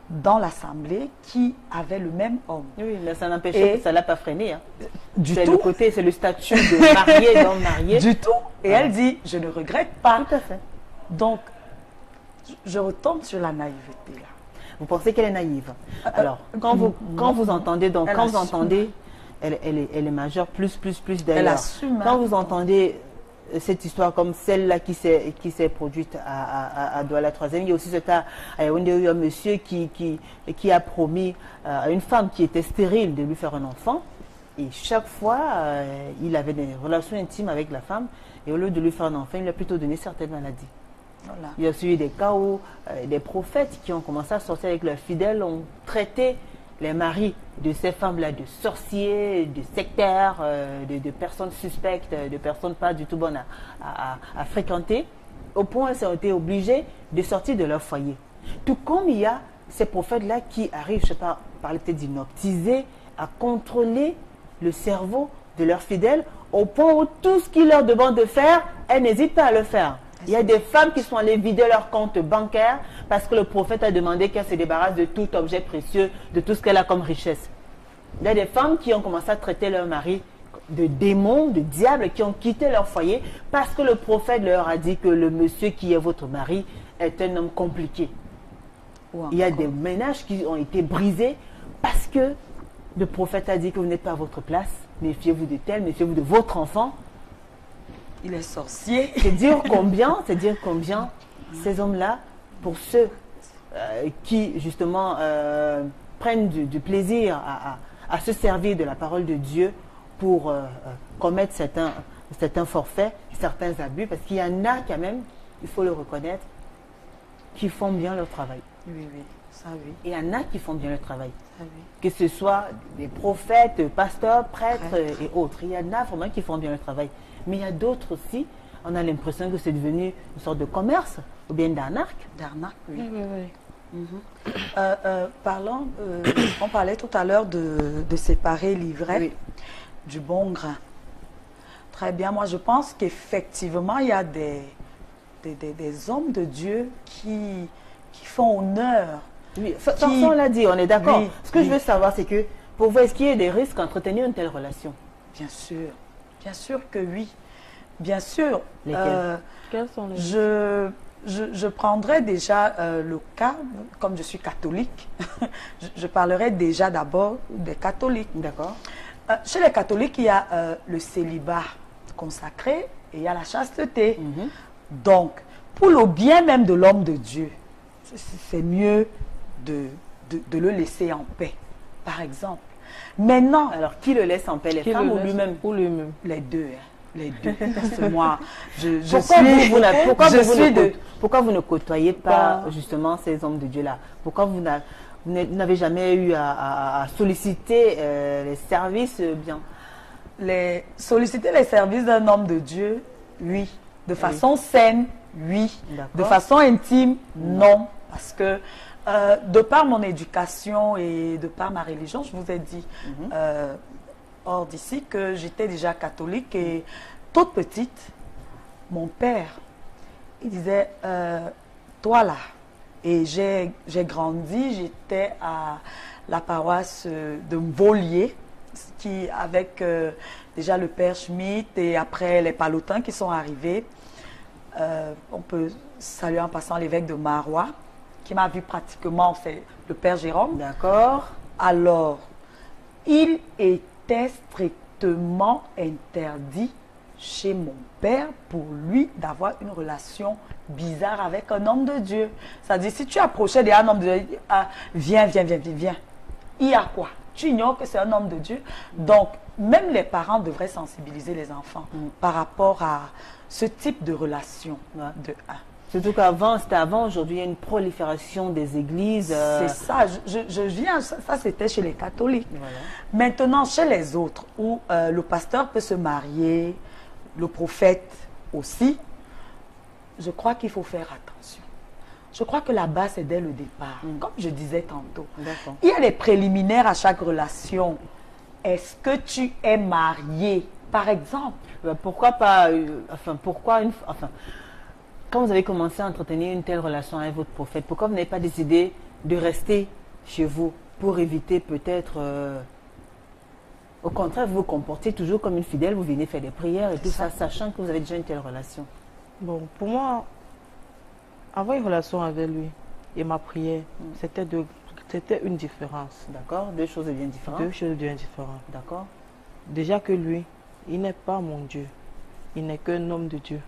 dans l'assemblée qui avaient le même homme. Oui, mais ça n'empêche que ça ne l'a pas freiné. Hein. C'est le côté, c'est le statut de marié, d'homme marié. Du tout. Et elle dit, je ne regrette pas. Tout à fait. Donc, je retombe sur la naïveté là. Vous pensez qu'elle est naïve? Alors, quand vous entendez, elle est majeure, plus d'ailleurs. Elle assume. Quand vous entendez cette histoire comme celle-là qui s'est produite à Douala 3e. Il y a aussi ce cas à Yaoundé où il y a un monsieur qui a promis à une femme qui était stérile de lui faire un enfant. Et chaque fois, il avait des relations intimes avec la femme. Et au lieu de lui faire un enfant, il lui a plutôt donné certaines maladies. Voilà. Il y a aussi eu des cas où des prophètes qui ont commencé à sortir avec leurs fidèles ont traité les maris de ces femmes-là de sorciers, de sectaires, de personnes suspectes, de personnes pas du tout bonnes à fréquenter, au point où elles ont été obligées de sortir de leur foyer. Tout comme il y a ces prophètes-là qui arrivent, je ne sais pas, parler peut-être d'hypnotiser, à contrôler le cerveau de leurs fidèles, au point où tout ce qu'ils leur demandent de faire, elles n'hésitent pas à le faire. Il y a des femmes qui sont allées vider leur compte bancaire parce que le prophète a demandé qu'elle se débarrasse de tout objet précieux, de tout ce qu'elle a comme richesse. Il y a des femmes qui ont commencé à traiter leur mari de démons, de diables, qui ont quitté leur foyer parce que le prophète leur a dit que le monsieur qui est votre mari est un homme compliqué. Il y a des ménages qui ont été brisés parce que le prophète a dit que vous n'êtes pas à votre place. Méfiez-vous de tel, méfiez-vous de votre enfant. Il est sorcier. C'est dire combien ces hommes-là, pour ceux qui justement prennent du plaisir à se servir de la parole de Dieu pour commettre certains forfaits, certains abus, parce qu'il y en a quand même, il faut le reconnaître, qui font bien leur travail. Oui, oui, ça oui. Il y en a qui font bien leur travail. Ça oui. Que ce soit des prophètes, pasteurs, prêtres et autres. Il y en a vraiment qui font bien leur travail. Mais il y a d'autres aussi, on a l'impression que c'est devenu une sorte de commerce ou bien d'arnaque. D'arnaque, oui. Oui, oui, oui. Parlons, on parlait tout à l'heure de séparer l'ivraie du bon grain. Très bien, moi je pense qu'effectivement il y a des hommes de Dieu qui font honneur. Oui, on l'a dit, on est d'accord. Oui, Ce que je veux savoir, c'est que pour vous, est-ce qu'il y a des risques à entretenir une telle relation? Bien sûr que oui. Bien sûr. Quels sont les... Je prendrai déjà le cas, comme je suis catholique, je parlerai déjà d'abord des catholiques. D'accord. Chez les catholiques, il y a le célibat consacré et il y a la chasteté. Donc, pour le bien même de l'homme de Dieu, c'est mieux de le laisser en paix, par exemple. Maintenant... Alors, qui le laisse en paix, les femmes ou lui-même? Ou lui-même. Les deux, hein. Les deux. Parce que moi, pourquoi vous ne côtoyez pas justement ces hommes de Dieu-là? Pourquoi vous n'avez jamais eu à solliciter les services bien? Solliciter les services d'un homme de Dieu, oui. De façon saine, oui. De façon intime, non. Parce que de par mon éducation et de par ma religion, je vous ai dit hors d'ici que j'étais déjà catholique et toute petite, mon père, il disait, toi là, et j'ai grandi, j'étais à la paroisse de Mvolier, qui avec déjà le père Schmitt et après les Palotins qui sont arrivés. On peut saluer en passant l'évêque de Marois, qui m'a vu pratiquement, c'est le père Jérôme. D'accord. Alors, il était strictement interdit chez mon père pour lui d'avoir une relation bizarre avec un homme de Dieu. C'est-à-dire, si tu approchais d'un homme de Dieu, viens. Il y a quoi? Tu ignores que c'est un homme de Dieu. Donc, même les parents devraient sensibiliser les enfants par rapport à ce type de relation de un. Surtout qu'avant, c'était avant, aujourd'hui, il y a une prolifération des églises. C'est ça, je viens, ça c'était chez les catholiques. Voilà. Maintenant, chez les autres, où le pasteur peut se marier, le prophète aussi, je crois qu'il faut faire attention. Je crois que la base, c'est dès le départ, comme je disais tantôt. Il y a des préliminaires à chaque relation. Est-ce que tu es marié, par exemple? Pourquoi pas, quand vous avez commencé à entretenir une telle relation avec votre prophète, pourquoi vous n'avez pas décidé de rester chez vous pour éviter peut-être, au contraire, vous vous comportez toujours comme une fidèle, vous venez faire des prières et tout ça, sachant que vous avez déjà une telle relation? Bon, pour moi, avoir une relation avec lui et ma prière, c'était une différence. D'accord, deux choses bien différentes. Deux choses bien différentes. D'accord. Déjà que lui, il n'est pas mon Dieu. il n'est qu'un homme de Dieu.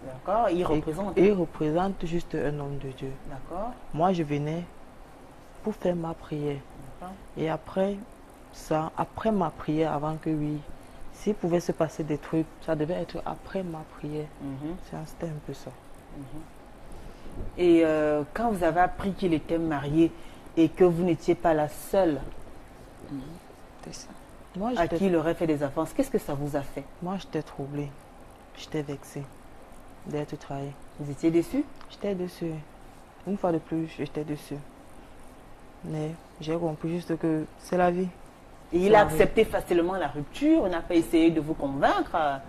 D'accord, il représente. Il représente juste un homme de Dieu. D'accord. Moi, je venais pour faire ma prière. Et après ça, après ma prière, avant que oui, s'il pouvait se passer des trucs, ça devait être après ma prière. C'était un peu ça. Et quand vous avez appris qu'il était marié et que vous n'étiez pas la seule C'est ça. Moi, à qui il aurait fait des avances, qu'est-ce que ça vous a fait? Moi, j'étais troublée. J'étais vexée d'être trahie. Vous étiez déçu? J'étais déçue. Une fois de plus, j'étais déçue. Mais j'ai compris juste que c'est la vie. Et il a accepté facilement la rupture, on n'a pas essayé de vous convaincre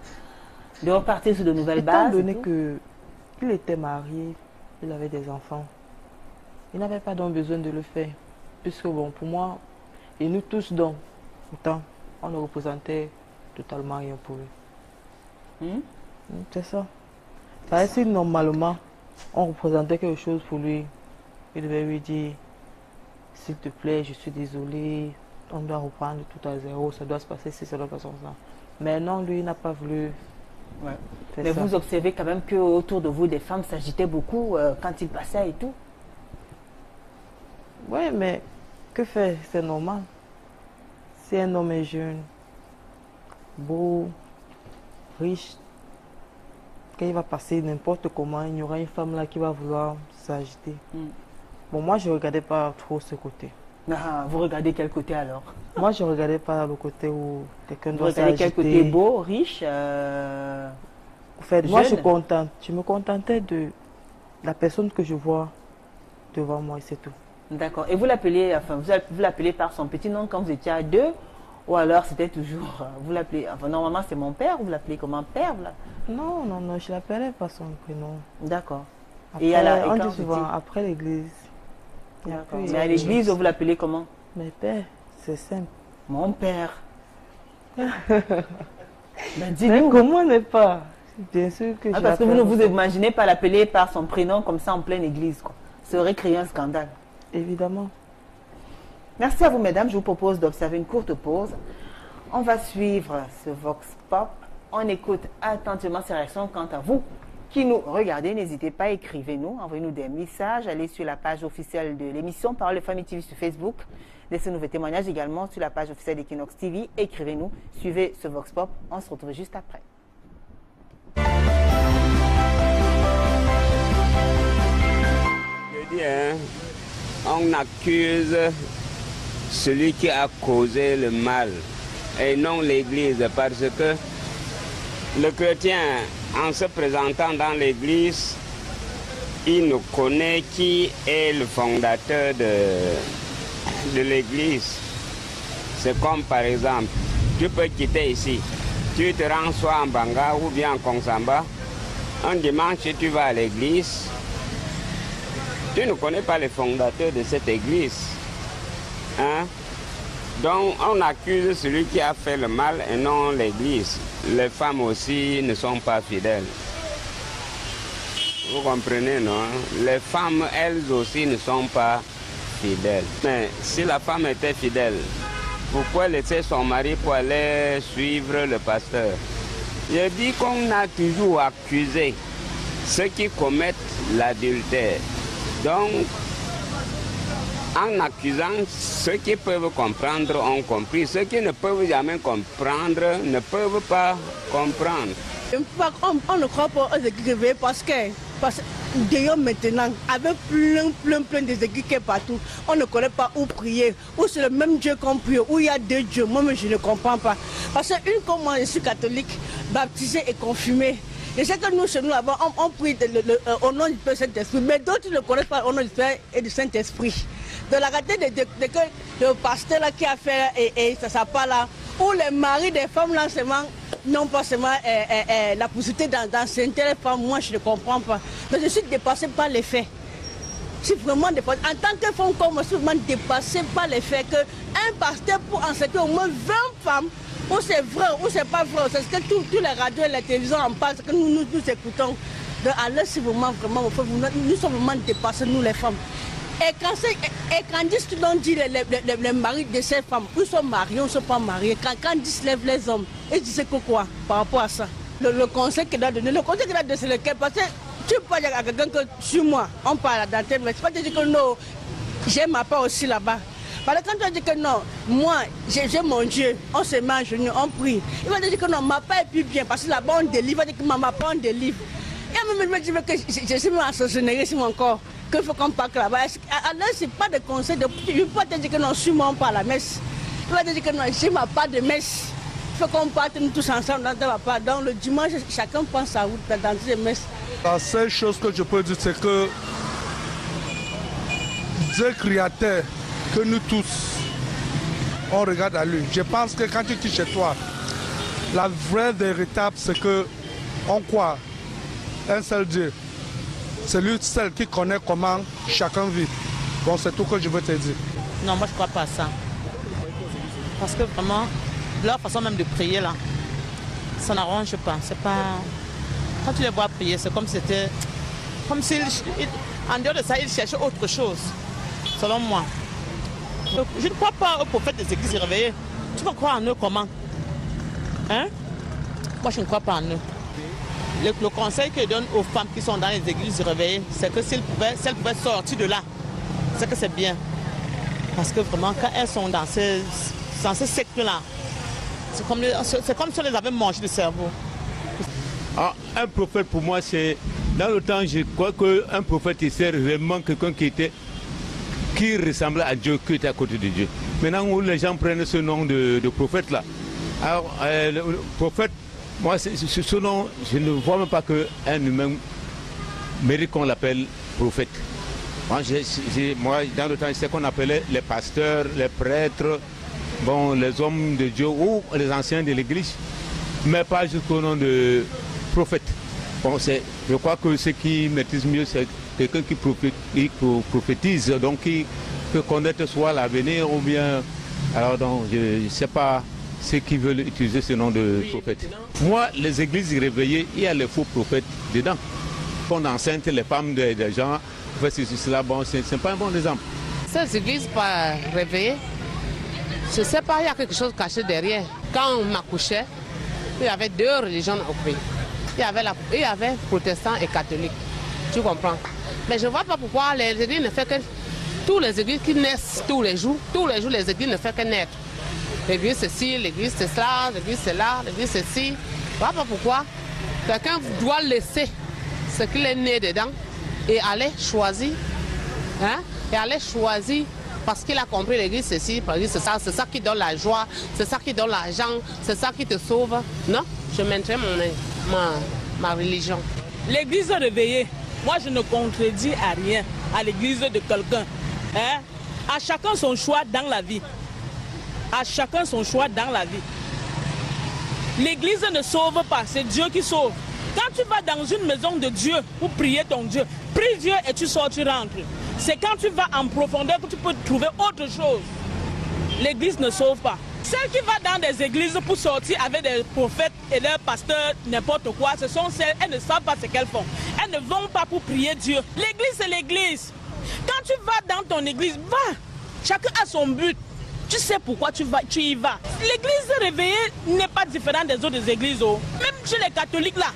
de repartir sur de nouvelles bases. Étant donné qu'il était marié, il avait des enfants, il n'avait pas donc besoin de le faire. Puisque bon, pour moi, et nous tous donc, pourtant, on ne représentait totalement rien pour lui. C'est ça. Si normalement, on représentait quelque chose pour lui, il devait lui dire, s'il te plaît, je suis désolé, on doit reprendre tout à zéro, ça doit se passer si ça doit passer comme ça. Mais non, lui, il n'a pas voulu. Ouais. Mais vous observez quand même qu'autour de vous, des femmes s'agitaient beaucoup quand il passait et tout. Oui, mais que faire? C'est normal. Si un homme est jeune, beau, riche, quand il va passer n'importe comment, il y aura une femme là qui va vouloir s'agiter. Bon, moi, je ne regardais pas trop ce côté. Ah, vous regardez quel côté alors? Moi, je ne regardais pas le côté où quelqu'un doit s'agiter. Vous regardez quel côté? Beau, riche, en fait, moi, jeune? je me contentais de la personne que je vois devant moi et c'est tout. D'accord. Et vous l'appelez, enfin, vous l'appelez par son petit nom quand vous étiez à deux? Ou alors c'était toujours, vous l'appelez, enfin, normalement c'est mon père, vous l'appelez comment, père là? Non, non, non, je l'appelais par son prénom. D'accord. Et on dit souvent, après l'église. Mais à l'église, vous l'appelez comment? Mes pères, c'est simple. Mon père. Ben, dis-nous. Comment ne pas? Bien sûr que parce que vous ne vous imaginez pas l'appeler par son prénom comme ça en pleine église, quoi. Ça aurait créé un scandale. Évidemment. Merci à vous, mesdames. Je vous propose d'observer une courte pause. On va suivre ce Vox Pop. On écoute attentivement ces réactions. Quant à vous qui nous regardez, n'hésitez pas, écrivez-nous, envoyez-nous des messages, allez sur la page officielle de l'émission Parole de Famille TV sur Facebook. Laissez-nous vos témoignages également sur la page officielle d'Equinox TV. Écrivez-nous, suivez ce Vox Pop. On se retrouve juste après. Je dis, hein, on accuse celui qui a causé le mal et non l'Église, parce que le chrétien, en se présentant dans l'Église, il nous connaît qui est le fondateur de l'Église. C'est comme par exemple, tu peux quitter ici, tu te rends soit en Banga ou bien en Kongsamba, un dimanche tu vas à l'Église, tu ne connais pas les fondateurs de cette Église. Hein? Donc on accuse celui qui a fait le mal et non l'Église. Les femmes aussi ne sont pas fidèles. Vous comprenez, non? Les femmes, elles aussi ne sont pas fidèles. Mais si la femme était fidèle, pourquoi laisser son mari pour aller suivre le pasteur? Je dis qu'on a toujours accusé ceux qui commettent l'adultère. Donc, en accusant, ceux qui peuvent comprendre ont compris. Ceux qui ne peuvent jamais comprendre ne peuvent pas comprendre. On ne croit pas aux églises parce que d'ailleurs maintenant, avec plein des églises partout, on ne connaît pas où prier, où c'est le même Dieu qu'on prie, où il y a deux dieux. Moi, je ne comprends pas. Parce que comme moi, je suis catholique, baptisé et confirmé. Et c'est que nous, chez nous là-bas, on prie au nom du Père Saint-Esprit, mais d'autres ne connaissent pas au nom du Père et du Saint-Esprit. De la réalité de le pasteur là, qui a fait et ça part là, où les maris des femmes là seulement n'ont pas seulement la possibilité d'enseigner les femmes, moi je ne comprends pas. Mais je suis dépassée par les faits. Je suis vraiment dépassée. En tant que femme comme moi, je suis vraiment dépassée par les faits qu'un pasteur pour enseigner au moins 20 femmes, ou c'est vrai ou c'est pas vrai, c'est ce que tous les radios et les télévisions en parlent, que nous écoutons. Alors c'est vraiment, nous sommes vraiment dépassés, nous les femmes. Et quand disent les maris de ces femmes, ils sont mariés ou ne sont pas mariés, quand disent les hommes, ils disent quoi par rapport à ça? le conseil qu'il a donné. Le conseil qu'il a donné, c'est lequel? Parce que tu peux dire à quelqu'un que sur moi, on parle dans tes mais c'est pas te dire que non, j'ai ma part aussi là-bas. Parce que quand tu as dit que non, moi, j'ai mon Dieu, on se met à genoux, on prie. Il va te dire que non, ma part est plus bien, parce que là-bas on délivre, il va dire que ma part on délivre. Et même il me dit que je suis à se sur mon corps, qu'il faut qu'on parte là-bas. Alors c'est pas de conseil, il ne peut pas te dire que non, sur moi on parle à la messe. Il va te dire que non, j'ai ma part de messe. Il faut qu'on parte nous tous ensemble dans la part. Donc le dimanche, chacun prend sa route dans ses messes. La seule chose que je peux dire, c'est que Dieu créateur, que nous tous, on regarde à lui. Je pense que quand tu es chez toi, la vraie véritable, c'est que on croit un seul Dieu. C'est lui seul qui connaît comment chacun vit. Bon, c'est tout que je veux te dire. Non, moi je ne crois pas à ça. Parce que vraiment, leur façon même de prier là, ça n'arrange pas. C'est pas. Quand tu les vois prier, c'est comme si c'était. Comme s'ils. En dehors de ça, ils cherchaient autre chose, selon moi. Donc, je ne crois pas aux prophètes des églises réveillées. Tu vas croire en eux comment? Hein? Moi je ne crois pas en eux. Le conseil que je donne aux femmes qui sont dans les églises réveillées, c'est que si elles pouvaient sortir de là, c'est que c'est bien. Parce que vraiment, quand elles sont dans ces sectes-là, c'est comme si on les avait mangé le cerveau. Ah, un prophète pour moi, c'est... Dans le temps, je crois qu'un prophète, c'est réellement quelqu'un qui ressemblait à Dieu, qui était à côté de Dieu. Maintenant, où les gens prennent ce nom de prophète-là. Alors, le prophète, moi, ce nom, je ne vois même pas qu'un humain mérite qu'on l'appelle prophète. Moi, dans le temps, c'est ce qu'on appelait les pasteurs, les prêtres, bon, les hommes de Dieu ou les anciens de l'église, mais pas jusqu'au nom de prophète. Bon, je crois que ce qui maîtrise mieux, c'est quelqu'un qui prophétise, donc qui peut connaître soit l'avenir ou bien... Alors, donc, je ne sais pas ceux qui veulent utiliser ce nom de prophète. Moi, les églises réveillées, il y a les faux prophètes dedans. On enceinte les femmes des gens, cela, bon, ce n'est pas un bon exemple. Ces églises pas réveillées, je ne sais pas, il y a quelque chose caché derrière. Quand on m'accouchait, il y avait deux religions au pays. Il y avait protestants et catholiques. Tu comprends? Mais je ne vois pas pourquoi les églises ne font que... Tous les églises qui naissent tous les jours, les églises ne font que naître. L'église c'est ci, l'église c'est cela, l'église c'est là, l'église c'est ci. Je ne vois pas pourquoi. Quelqu'un doit laisser ce qu'il est né dedans et aller choisir. Hein? Et aller choisir parce qu'il a compris l'église c'est ci, l'église c'est ça qui donne la joie, c'est ça qui donne l'argent, c'est ça qui te sauve. Non, je maintiens ma religion. L'église réveillée, moi je ne contredis à rien à l'église de quelqu'un. Hein? À chacun son choix dans la vie. À chacun son choix dans la vie. L'église ne sauve pas, c'est Dieu qui sauve. Quand tu vas dans une maison de Dieu pour prier ton Dieu, prie Dieu et tu sors, tu rentres. C'est quand tu vas en profondeur que tu peux trouver autre chose. L'église ne sauve pas. Celles qui vont dans des églises pour sortir avec des prophètes et leurs pasteurs, n'importe quoi, ce sont celles, elles ne savent pas ce qu'elles font. Elles ne vont pas pour prier Dieu. L'église, c'est l'église. Quand tu vas dans ton église, va. Chacun a son but. Tu sais pourquoi tu y vas. L'église réveillée n'est pas différente des autres églises. Oh. Même chez les catholiques là.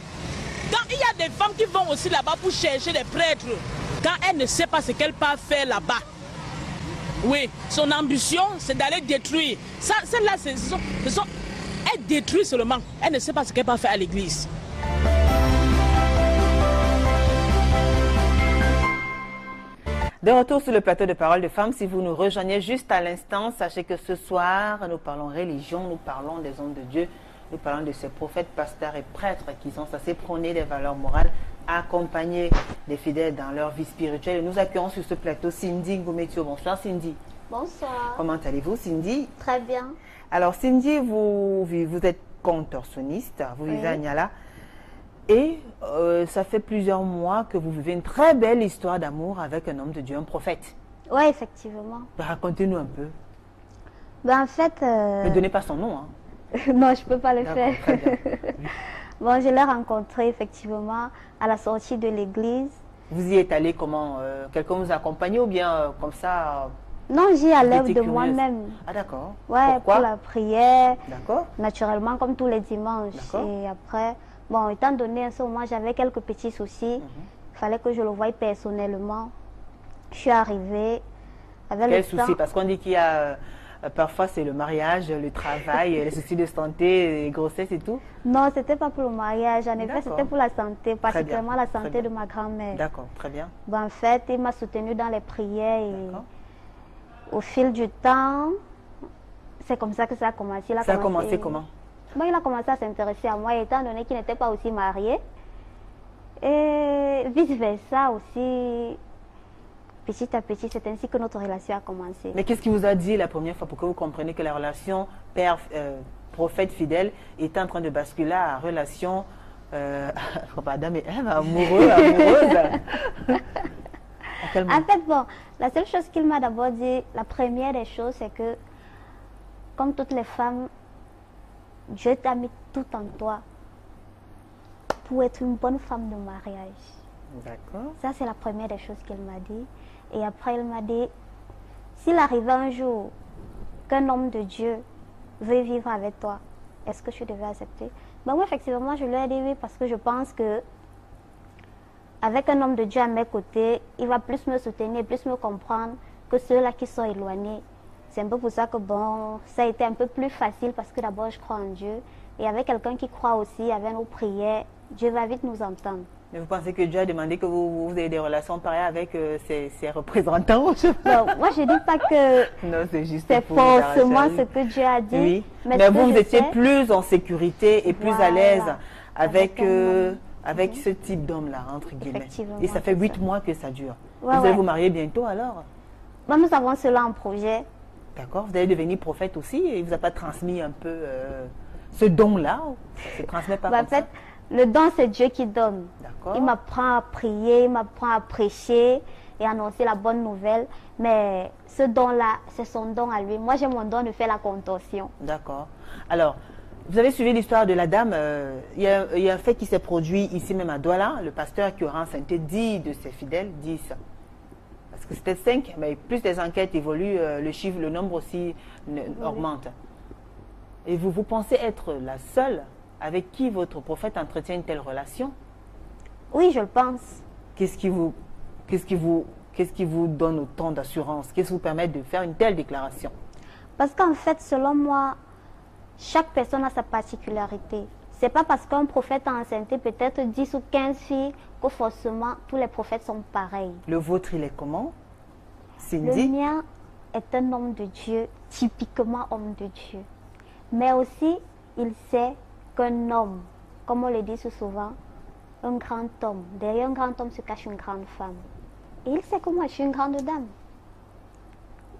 Quand il y a des femmes qui vont aussi là-bas pour chercher des prêtres, quand elle ne sait pas ce qu'elle peut faire là-bas, oui, son ambition c'est d'aller détruire. Celle-là, elle détruit seulement. Elle ne sait pas ce qu'elle peut faire à l'église. De retour sur le plateau de Parole de Femmes, si vous nous rejoignez juste à l'instant, sachez que ce soir, nous parlons religion, nous parlons des hommes de Dieu, nous parlons de ces prophètes, pasteurs et prêtres qui sont censés prôner des valeurs morales, accompagner les fidèles dans leur vie spirituelle. Et nous accueillons sur ce plateau Cindy Ngoumetio. Bonsoir Cindy. Bonsoir. Comment allez-vous Cindy? Très bien. Alors Cindy, vous êtes contorsionniste, vous vivez à Niala. Et ça fait plusieurs mois que vous vivez une très belle histoire d'amour avec un homme de Dieu, un prophète. Oui, effectivement. Racontez-nous un peu. Ben, en fait... Ne donnez pas son nom. Hein. Non, je ne peux pas le faire. Très bien. Bon, je l'ai rencontré effectivement à la sortie de l'église. Vous y êtes allé comment? Quelqu'un vous a accompagné ou bien comme ça? Non, j'y allais de moi-même. Ah d'accord. Ouais, pour la prière. D'accord. Naturellement, comme tous les dimanches. Et après, Bon, étant donné à ce moment, j'avais quelques petits soucis. Il fallait que je le voie personnellement. Je suis arrivée avec Quel le souci? temps. Parce qu'on dit qu'il y a parfois c'est le mariage, le travail, les soucis de santé, les grossesses et tout. Non, c'était pas pour le mariage. En effet, D'accord. c'était pour la santé, particulièrement la très santé bien. de ma grand-mère. D'accord, très bien. Bon, en fait, il m'a soutenue dans les prières et au fil du temps, c'est comme ça que ça a commencé. Ça a commencé comment? Bon, il a commencé à s'intéresser à moi, étant donné qu'il n'était pas aussi marié. Et vice-versa aussi, petit à petit, c'est ainsi que notre relation a commencé. Mais qu'est-ce qu'il vous a dit la première fois pour que vous compreniez que la relation père-prophète fidèle est en train de basculer à relation Adam et Ève, amoureuse. En fait, bon, la seule chose qu'il m'a d'abord dit, la première des choses, c'est que, comme toutes les femmes, Dieu t'a mis tout en toi pour être une bonne femme de mariage. D'accord. Ça, c'est la première des choses qu'il m'a dit. Et après, il m'a dit, s'il arrivait un jour qu'un homme de Dieu veut vivre avec toi, est-ce que je devais accepter? Ben oui, effectivement, je lui ai dit oui, parce que je pense que avec un homme de Dieu à mes côtés, il va plus me soutenir, plus me comprendre que ceux-là qui sont éloignés. C'est un peu pour ça que bon, ça a été un peu plus facile parce que d'abord je crois en Dieu. Et avec quelqu'un qui croit aussi, avec nos prières, Dieu va vite nous entendre. Mais vous pensez que Dieu a demandé que vous ayez des relations pareilles avec ses représentants? Non, moi je ne dis pas que non, c'est juste c'est pour forcément ce que Dieu a dit. Oui. Mais ce vous que je étiez sais, plus en sécurité et plus à l'aise avec, avec ce type d'homme-là, entre guillemets. Effectivement, Et ça fait c'est 8 ça. mois que ça dure. Ouais, vous allez ouais. vous marier bientôt alors? Bon, nous avons cela en projet. D'accord. Vous allez devenir prophète aussi et il ne vous a pas transmis un peu ce don-là? Ça ne se transmet pas Bah, en comme ça? fait, le don, c'est Dieu qui donne. D'accord. Il m'apprend à prier, il m'apprend à prêcher et annoncer la bonne nouvelle. Mais ce don-là, c'est son don à lui. Moi, j'ai mon don de faire la contorsion. D'accord. Alors, vous avez suivi l'histoire de la dame. Il y a un fait qui s'est produit ici même à Douala. Le pasteur qui aura enceinté 10 de ses fidèles, 10. Parce que c'était 5, mais plus les enquêtes évoluent, le nombre aussi augmente. Et vous pensez être la seule avec qui votre prophète entretient une telle relation? Oui, je le pense. Qu'est-ce qui vous donne autant d'assurance? Qu'est-ce qui vous permet de faire une telle déclaration? Parce qu'en fait, selon moi, chaque personne a sa particularité. C'est pas parce qu'un prophète a enceinté peut-être 10 ou 15 filles que forcément tous les prophètes sont pareils. Le vôtre, il est comment? Le Cindy? mien est un homme de Dieu, typiquement homme de Dieu. Mais aussi, il sait qu'un homme, comme on le dit souvent, un grand homme, derrière un grand homme se cache une grande femme. Et il sait que moi, je suis une grande dame.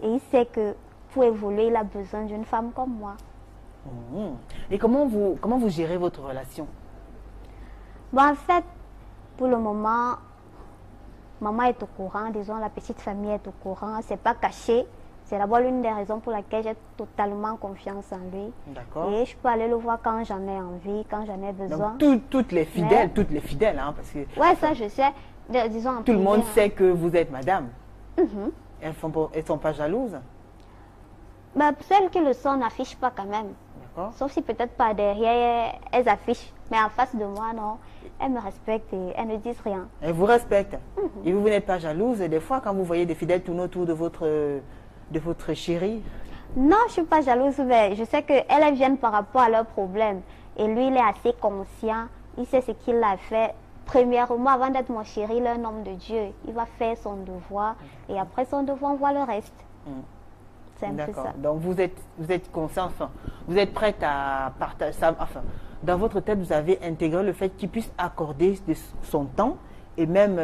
Et il sait que pour évoluer, il a besoin d'une femme comme moi. Et comment vous gérez votre relation? Bon, en fait, pour le moment, maman est au courant, disons la petite famille est au courant, c'est pas caché. C'est d'abord l'une des raisons pour laquelle j'ai totalement confiance en lui. D'accord. Et je peux aller le voir quand j'en ai envie, quand j'en ai besoin. Donc toutes les fidèles, hein, parce que ouais, ça je sais. Disons en tout le privé, monde hein. sait que vous êtes madame. Mhm. Elles sont pas jalouses. Bah, celles qui le sont n'affichent pas quand même. D'accord. Sauf si peut-être pas derrière, elles affichent. Mais en face de moi, non. Elles me respectent et elles ne disent rien. Elles vous respectent. Et vous n'êtes pas jalouse. Et des fois, quand vous voyez des fidèles tourner autour de votre chérie. Non, je ne suis pas jalouse, mais je sais qu'elles viennent par rapport à leurs problèmes. Et lui, il est assez conscient. Il sait ce qu'il a fait. Premièrement, avant d'être mon chéri, il est un homme de Dieu. Il va faire son devoir. Et après son devoir, on voit le reste. C'est un peu ça. Donc vous êtes conscient, enfin, vous êtes prête à partager ça. Enfin, dans votre tête, vous avez intégré le fait qu'il puisse accorder son temps et même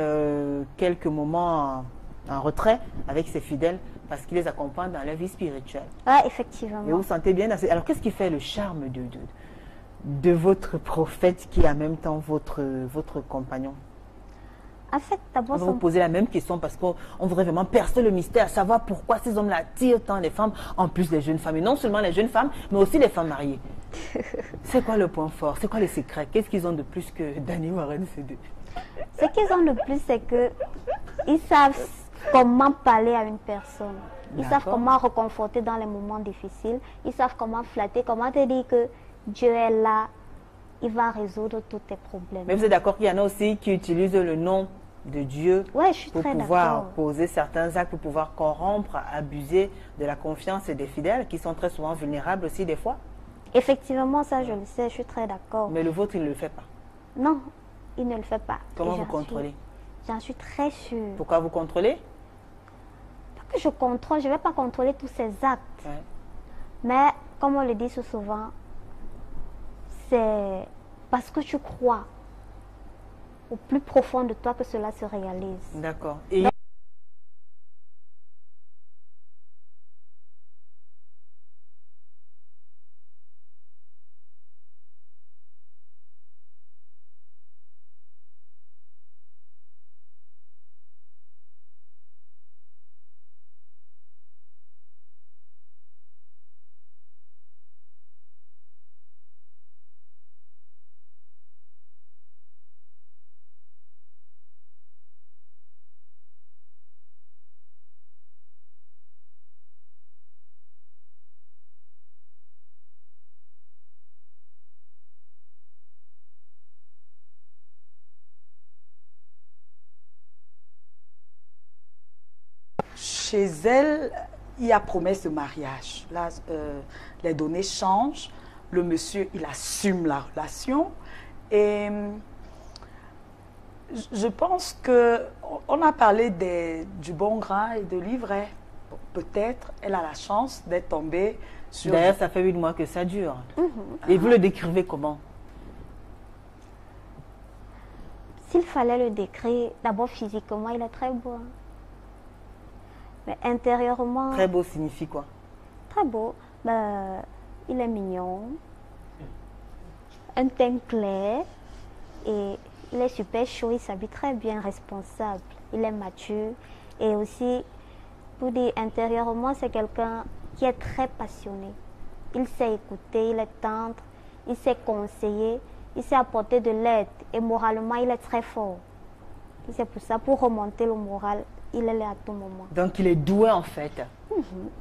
quelques moments en retrait avec ses fidèles parce qu'il les accompagne dans leur vie spirituelle. Oui, effectivement. Et vous sentez bien. Alors qu'est-ce qui fait le charme de votre prophète qui est en même temps votre compagnon? En fait, d'abord, on va vous poser la même question parce qu'on voudrait vraiment percer le mystère, savoir pourquoi ces hommes-là attirent tant les femmes, en plus les jeunes femmes. Et non seulement les jeunes femmes, mais aussi les femmes mariées. C'est quoi le point fort? C'est quoi les secrets? Qu'est-ce qu'ils ont de plus que Danny Warren CD? Ce qu'ils ont de plus, c'est qu'ils savent comment parler à une personne. Ils savent comment reconforter dans les moments difficiles. Ils savent comment flatter, comment te dire que Dieu est là il va résoudre tous tes problèmes. Mais vous êtes d'accord qu'il y en a aussi qui utilisent le nom de Dieu ouais, je suis pour très pouvoir poser certains actes, pour pouvoir corrompre, abuser de la confiance des fidèles qui sont très souvent vulnérables aussi des fois? Effectivement, ça je le sais, je suis très d'accord. Mais le vôtre, il ne le fait pas? Non, il ne le fait pas. Comment vous contrôlez? J'en suis très sûre. Pourquoi vous contrôlez? Pas que je contrôle, je ne vais pas contrôler tous ces actes. Ouais. Mais, comme on le dit souvent, c'est parce que tu crois au plus profond de toi que cela se réalise. D'accord. Chez elle, il y a promesse de mariage. Là, les données changent. Le monsieur, il assume la relation. Et je pense qu'on a parlé du bon grain et de l'ivraie. Peut-être elle a la chance d'être tombée sur... D'ailleurs, ça fait 8 mois que ça dure. Et vous le décrivez comment? S'il fallait le décrire, d'abord physiquement, il est très beau. Mais intérieurement... Très beau signifie quoi? Très beau. Il est mignon. Un teint clair. Et il est super chaud. Il s'habille très bien, responsable. Il est mature. Et aussi, pour dire intérieurement, c'est quelqu'un qui est très passionné. Il sait écouter, il est tendre. Il sait conseiller. Il sait apporter de l'aide. Et moralement, il est très fort. Et c'est pour ça, pour remonter le moral, il est là à tout moment. Donc il est doué en fait.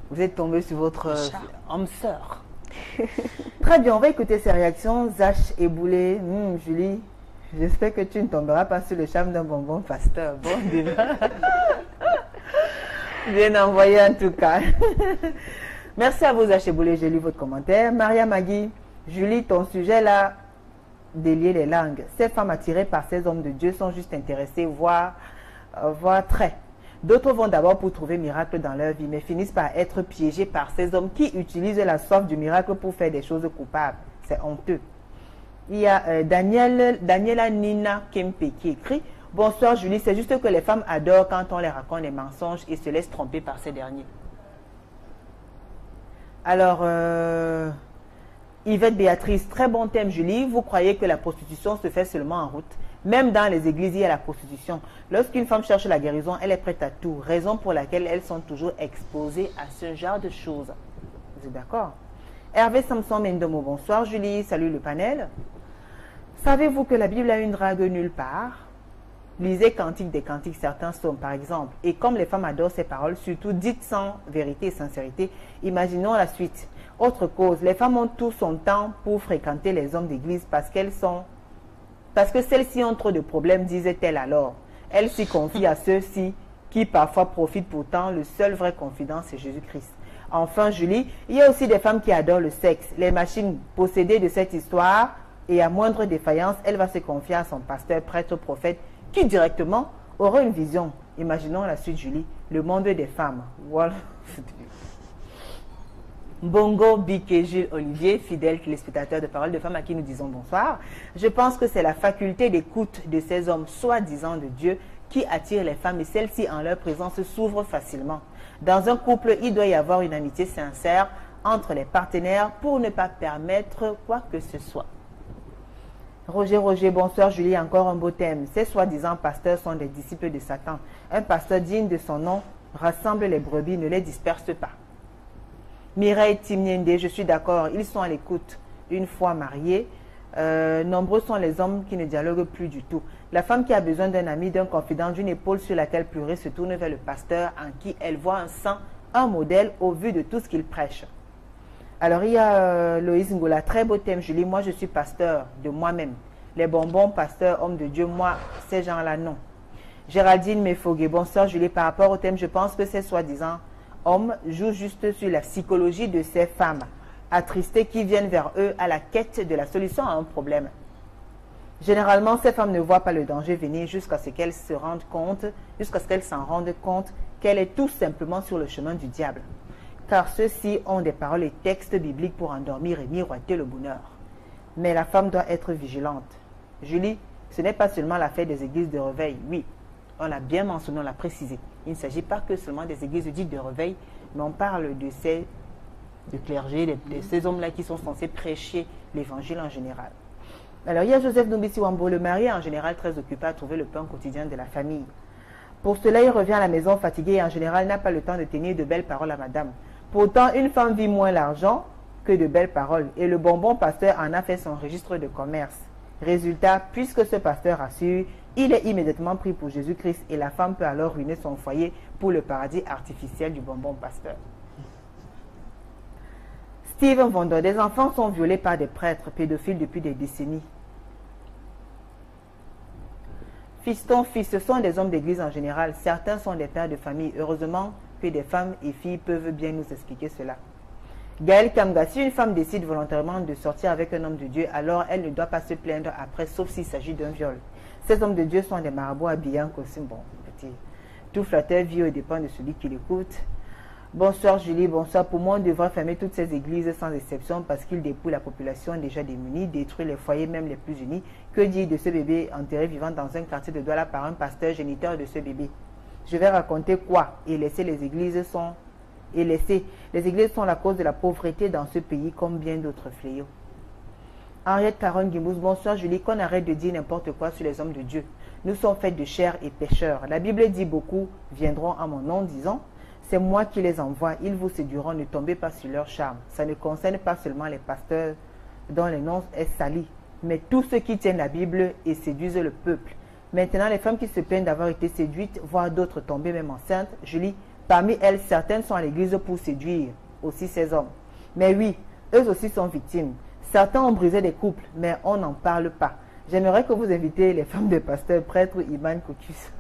Vous êtes tombé sur votre âme sœur. Très bien, on va écouter ces réactions. Zach et Boulé. Julie, j'espère que tu ne tomberas pas sur le charme d'un bonbon pasteur. Bon débat. Bien envoyé en tout cas. Merci à vous Zach et Boulé, j'ai lu votre commentaire. Maria Magui, Julie, ton sujet là, délier les langues. Ces femmes attirées par ces hommes de Dieu sont juste intéressées, voire très. D'autres vont d'abord pour trouver miracle dans leur vie, mais finissent par être piégés par ces hommes qui utilisent la soif du miracle pour faire des choses coupables. C'est honteux. Il y a Daniela Nina Kempe qui écrit « Bonsoir Julie, c'est juste que les femmes adorent quand on les raconte des mensonges et se laissent tromper par ces derniers. » Alors, Yvette Béatrice, très bon thème Julie. Vous croyez que la prostitution se fait seulement en route? Même dans les églises, il y a la prostitution. Lorsqu'une femme cherche la guérison, elle est prête à tout. Raison pour laquelle elles sont toujours exposées à ce genre de choses. Vous êtes d'accord? Hervé Samson Mendomo, bonsoir Julie. Salut le panel. Savez-vous que la Bible a une drague nulle part? Lisez Cantique des Cantiques, certains psaumes par exemple. Et comme les femmes adorent ces paroles, surtout dites sans vérité et sincérité, imaginons la suite. Autre cause, les femmes ont tout son temps pour fréquenter les hommes d'église parce que celles-ci ont trop de problèmes, disait-elle alors. Elle s'y confie à ceux-ci qui parfois profitent pourtant. Le seul vrai confident, c'est Jésus-Christ. Enfin, Julie, il y a aussi des femmes qui adorent le sexe. Les machines possédées de cette histoire, et à moindre défaillance, elle va se confier à son pasteur, prêtre, prophète, qui directement aura une vision. Imaginons la suite, Julie. Le monde des femmes. Voilà. Bongo, Bic et Gilles Olivier, fidèles téléspectateurs de Parole de Femmes à qui nous disons bonsoir. Je pense que c'est la faculté d'écoute de ces hommes soi-disant de Dieu qui attire les femmes et celles-ci en leur présence s'ouvrent facilement. Dans un couple, il doit y avoir une amitié sincère entre les partenaires pour ne pas permettre quoi que ce soit. Roger, bonsoir Julie, encore un beau thème. Ces soi-disant pasteurs sont des disciples de Satan. Un pasteur digne de son nom rassemble les brebis, ne les disperse pas. Mireille Timniende, je suis d'accord, ils sont à l'écoute une fois mariés. Nombreux sont les hommes qui ne dialoguent plus du tout. La femme qui a besoin d'un ami, d'un confident, d'une épaule sur laquelle pleurer se tourne vers le pasteur en qui elle voit un modèle au vu de tout ce qu'il prêche. Alors, il y a Loïs Ngola, très beau thème, Julie. Moi, je suis pasteur de moi-même. Les bonbons, pasteur, homme de Dieu, moi, ces gens-là, non. Géraldine Mefogué, bonsoir, Julie. Par rapport au thème, je pense que ces soi-disant hommes jouent juste sur la psychologie de ces femmes attristées qui viennent vers eux à la quête de la solution à un problème. Généralement, ces femmes ne voient pas le danger venir jusqu'à ce qu'elles se rendent compte, jusqu'à ce qu'elles s'en rendent compte qu'elle est tout simplement sur le chemin du diable. Car ceux-ci ont des paroles et textes bibliques pour endormir et miroiter le bonheur. Mais la femme doit être vigilante. Julie, ce n'est pas seulement l'affaire des églises de réveil. Oui, on l'a bien mentionné, on l'a précisé. Il ne s'agit pas que seulement des églises dites de réveil, mais on parle de ces clergés, de ces hommes-là qui sont censés prêcher l'évangile en général. Alors, il y a Joseph Noubissi Wambo, le mari est en général très occupé à trouver le pain quotidien de la famille. Pour cela, il revient à la maison fatigué et en général n'a pas le temps de tenir de belles paroles à madame. Pourtant, une femme vit moins l'argent que de belles paroles et le bonbon pasteur en a fait son registre de commerce. Résultat, puisque ce pasteur assure, il est immédiatement pris pour Jésus-Christ et la femme peut alors ruiner son foyer pour le paradis artificiel du bonbon pasteur. Steven Vondor, des enfants sont violés par des prêtres pédophiles depuis des décennies. Fiston, fils, ce sont des hommes d'église en général. Certains sont des pères de famille. Heureusement que des femmes et filles peuvent bien nous expliquer cela. Gaël Kamga, si une femme décide volontairement de sortir avec un homme de Dieu, alors elle ne doit pas se plaindre après, sauf s'il s'agit d'un viol. Ces hommes de Dieu sont des marabouts habillés en costume. Bon, petit. Tout flatteur vit aux dépens de celui qui l'écoute. Bonsoir Julie, bonsoir. Pour moi, on devrait fermer toutes ces églises sans exception parce qu'ils dépouillent la population déjà démunie, détruisent les foyers même les plus unis. Que dire de ce bébé enterré vivant dans un quartier de Douala par un pasteur géniteur de ce bébé? Je vais raconter quoi et laisser les églises sont... Les églises sont la cause de la pauvreté dans ce pays comme bien d'autres fléaux. Henriette Caron Guimous, bonsoir Julie, qu'on arrête de dire n'importe quoi sur les hommes de Dieu. Nous sommes faits de chair et pécheurs. La Bible dit beaucoup viendront à mon nom disant, c'est moi qui les envoie, ils vous séduiront, ne tombez pas sur leur charme. Ça ne concerne pas seulement les pasteurs dont le nom est sali, mais tous ceux qui tiennent la Bible et séduisent le peuple. Maintenant, les femmes qui se plaignent d'avoir été séduites, voire d'autres tombées même enceintes, Julie, parmi elles, certaines sont à l'église pour séduire aussi ces hommes. Mais oui, eux aussi sont victimes. Certains ont brisé des couples, mais on n'en parle pas. J'aimerais que vous invitiez les femmes de pasteurs, prêtres, imams, cocus.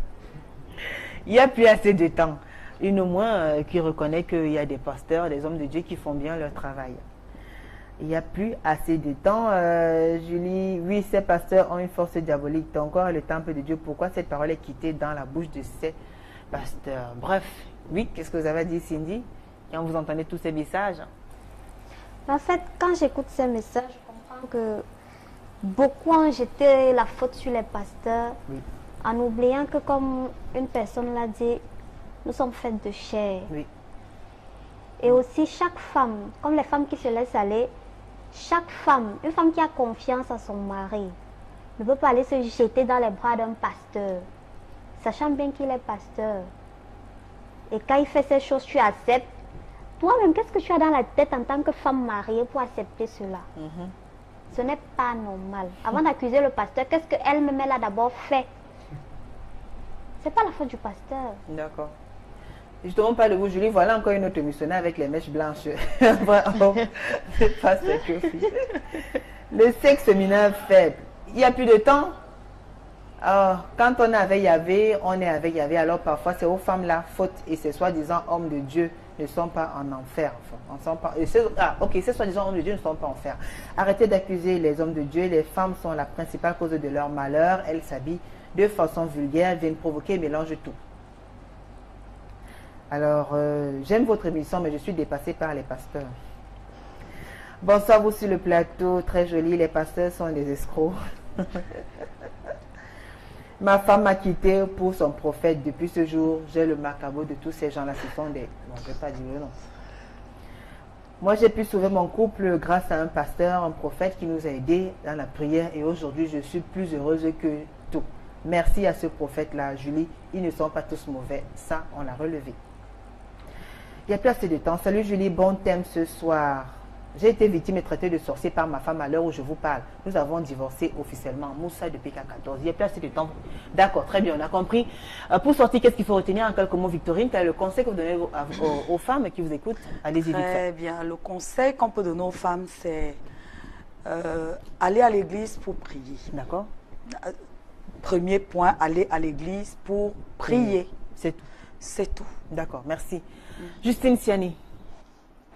Il n'y a plus assez de temps. Une au moins qui reconnaît qu'il y a des pasteurs, des hommes de Dieu qui font bien leur travail. Il n'y a plus assez de temps. Julie, oui, ces pasteurs ont une force diabolique. T'es encore le temple de Dieu. Pourquoi cette parole est quittée dans la bouche de ces pasteurs? Bref, oui, qu'est-ce que vous avez dit, Cindy, quand vous entendez tous ces messages? En fait, quand j'écoute ces messages, je comprends que beaucoup ont jeté la faute sur les pasteurs, oui, en oubliant que, comme une personne l'a dit, nous sommes faites de chair. Oui. Et aussi, chaque femme, comme les femmes qui se laissent aller, chaque femme, une femme qui a confiance en son mari, ne peut pas aller se jeter dans les bras d'un pasteur, sachant bien qu'il est pasteur. Et quand il fait ces choses, tu acceptes. Toi-même, qu'est-ce que tu as dans la tête en tant que femme mariée pour accepter cela? Ce n'est pas normal. Avant d'accuser le pasteur, qu'est-ce qu'elle-même elle a d'abord fait? C'est pas la faute du pasteur. D'accord. Justement, pas de vous, Julie, voilà encore une autre missionnaire avec les mèches blanches. C'est pas sacrifice. Le sexe féminin faible. Il n'y a plus de temps. Alors, quand on est avec Yahvé, on est avec Yahvé. Alors parfois, c'est aux femmes la faute. Et ces soi-disant hommes de Dieu ne sont pas en enfer. Ces soi-disant hommes de Dieu ne sont pas en enfer. Arrêtez d'accuser les hommes de Dieu. Les femmes sont la principale cause de leur malheur. Elles s'habillent de façon vulgaire, viennent provoquer, mélangent tout. Alors, j'aime votre émission, mais je suis dépassée par les pasteurs. Bonsoir, vous sur le plateau, très joli. Les pasteurs sont des escrocs. Ma femme m'a quitté pour son prophète. Depuis ce jour, j'ai le macabre de tous ces gens-là. Ce sont des... Bon, je ne vais pas dire le nom. Moi, j'ai pu sauver mon couple grâce à un pasteur, un prophète qui nous a aidés dans la prière. Et aujourd'hui, je suis plus heureuse que tout. Merci à ce prophète-là, Julie. Ils ne sont pas tous mauvais. Ça, on l'a relevé. Il n'y a plus assez de temps. Salut Julie, bon thème ce soir. J'ai été victime et traitée de sorcier par ma femme à l'heure où je vous parle. Nous avons divorcé officiellement. Moussa depuis K14. Il y a plus assez de temps. D'accord, très bien, on a compris. Pour sortir, qu'est-ce qu'il faut retenir en quelques mots, Victorine? Quel est le conseil que vous donnez aux femmes qui vous écoutent? Allez-y, Très bien. Le conseil qu'on peut donner aux femmes, c'est aller à l'église pour prier. D'accord. Premier point, aller à l'église pour prier. C'est tout. C'est tout. D'accord, merci. Justine Siani.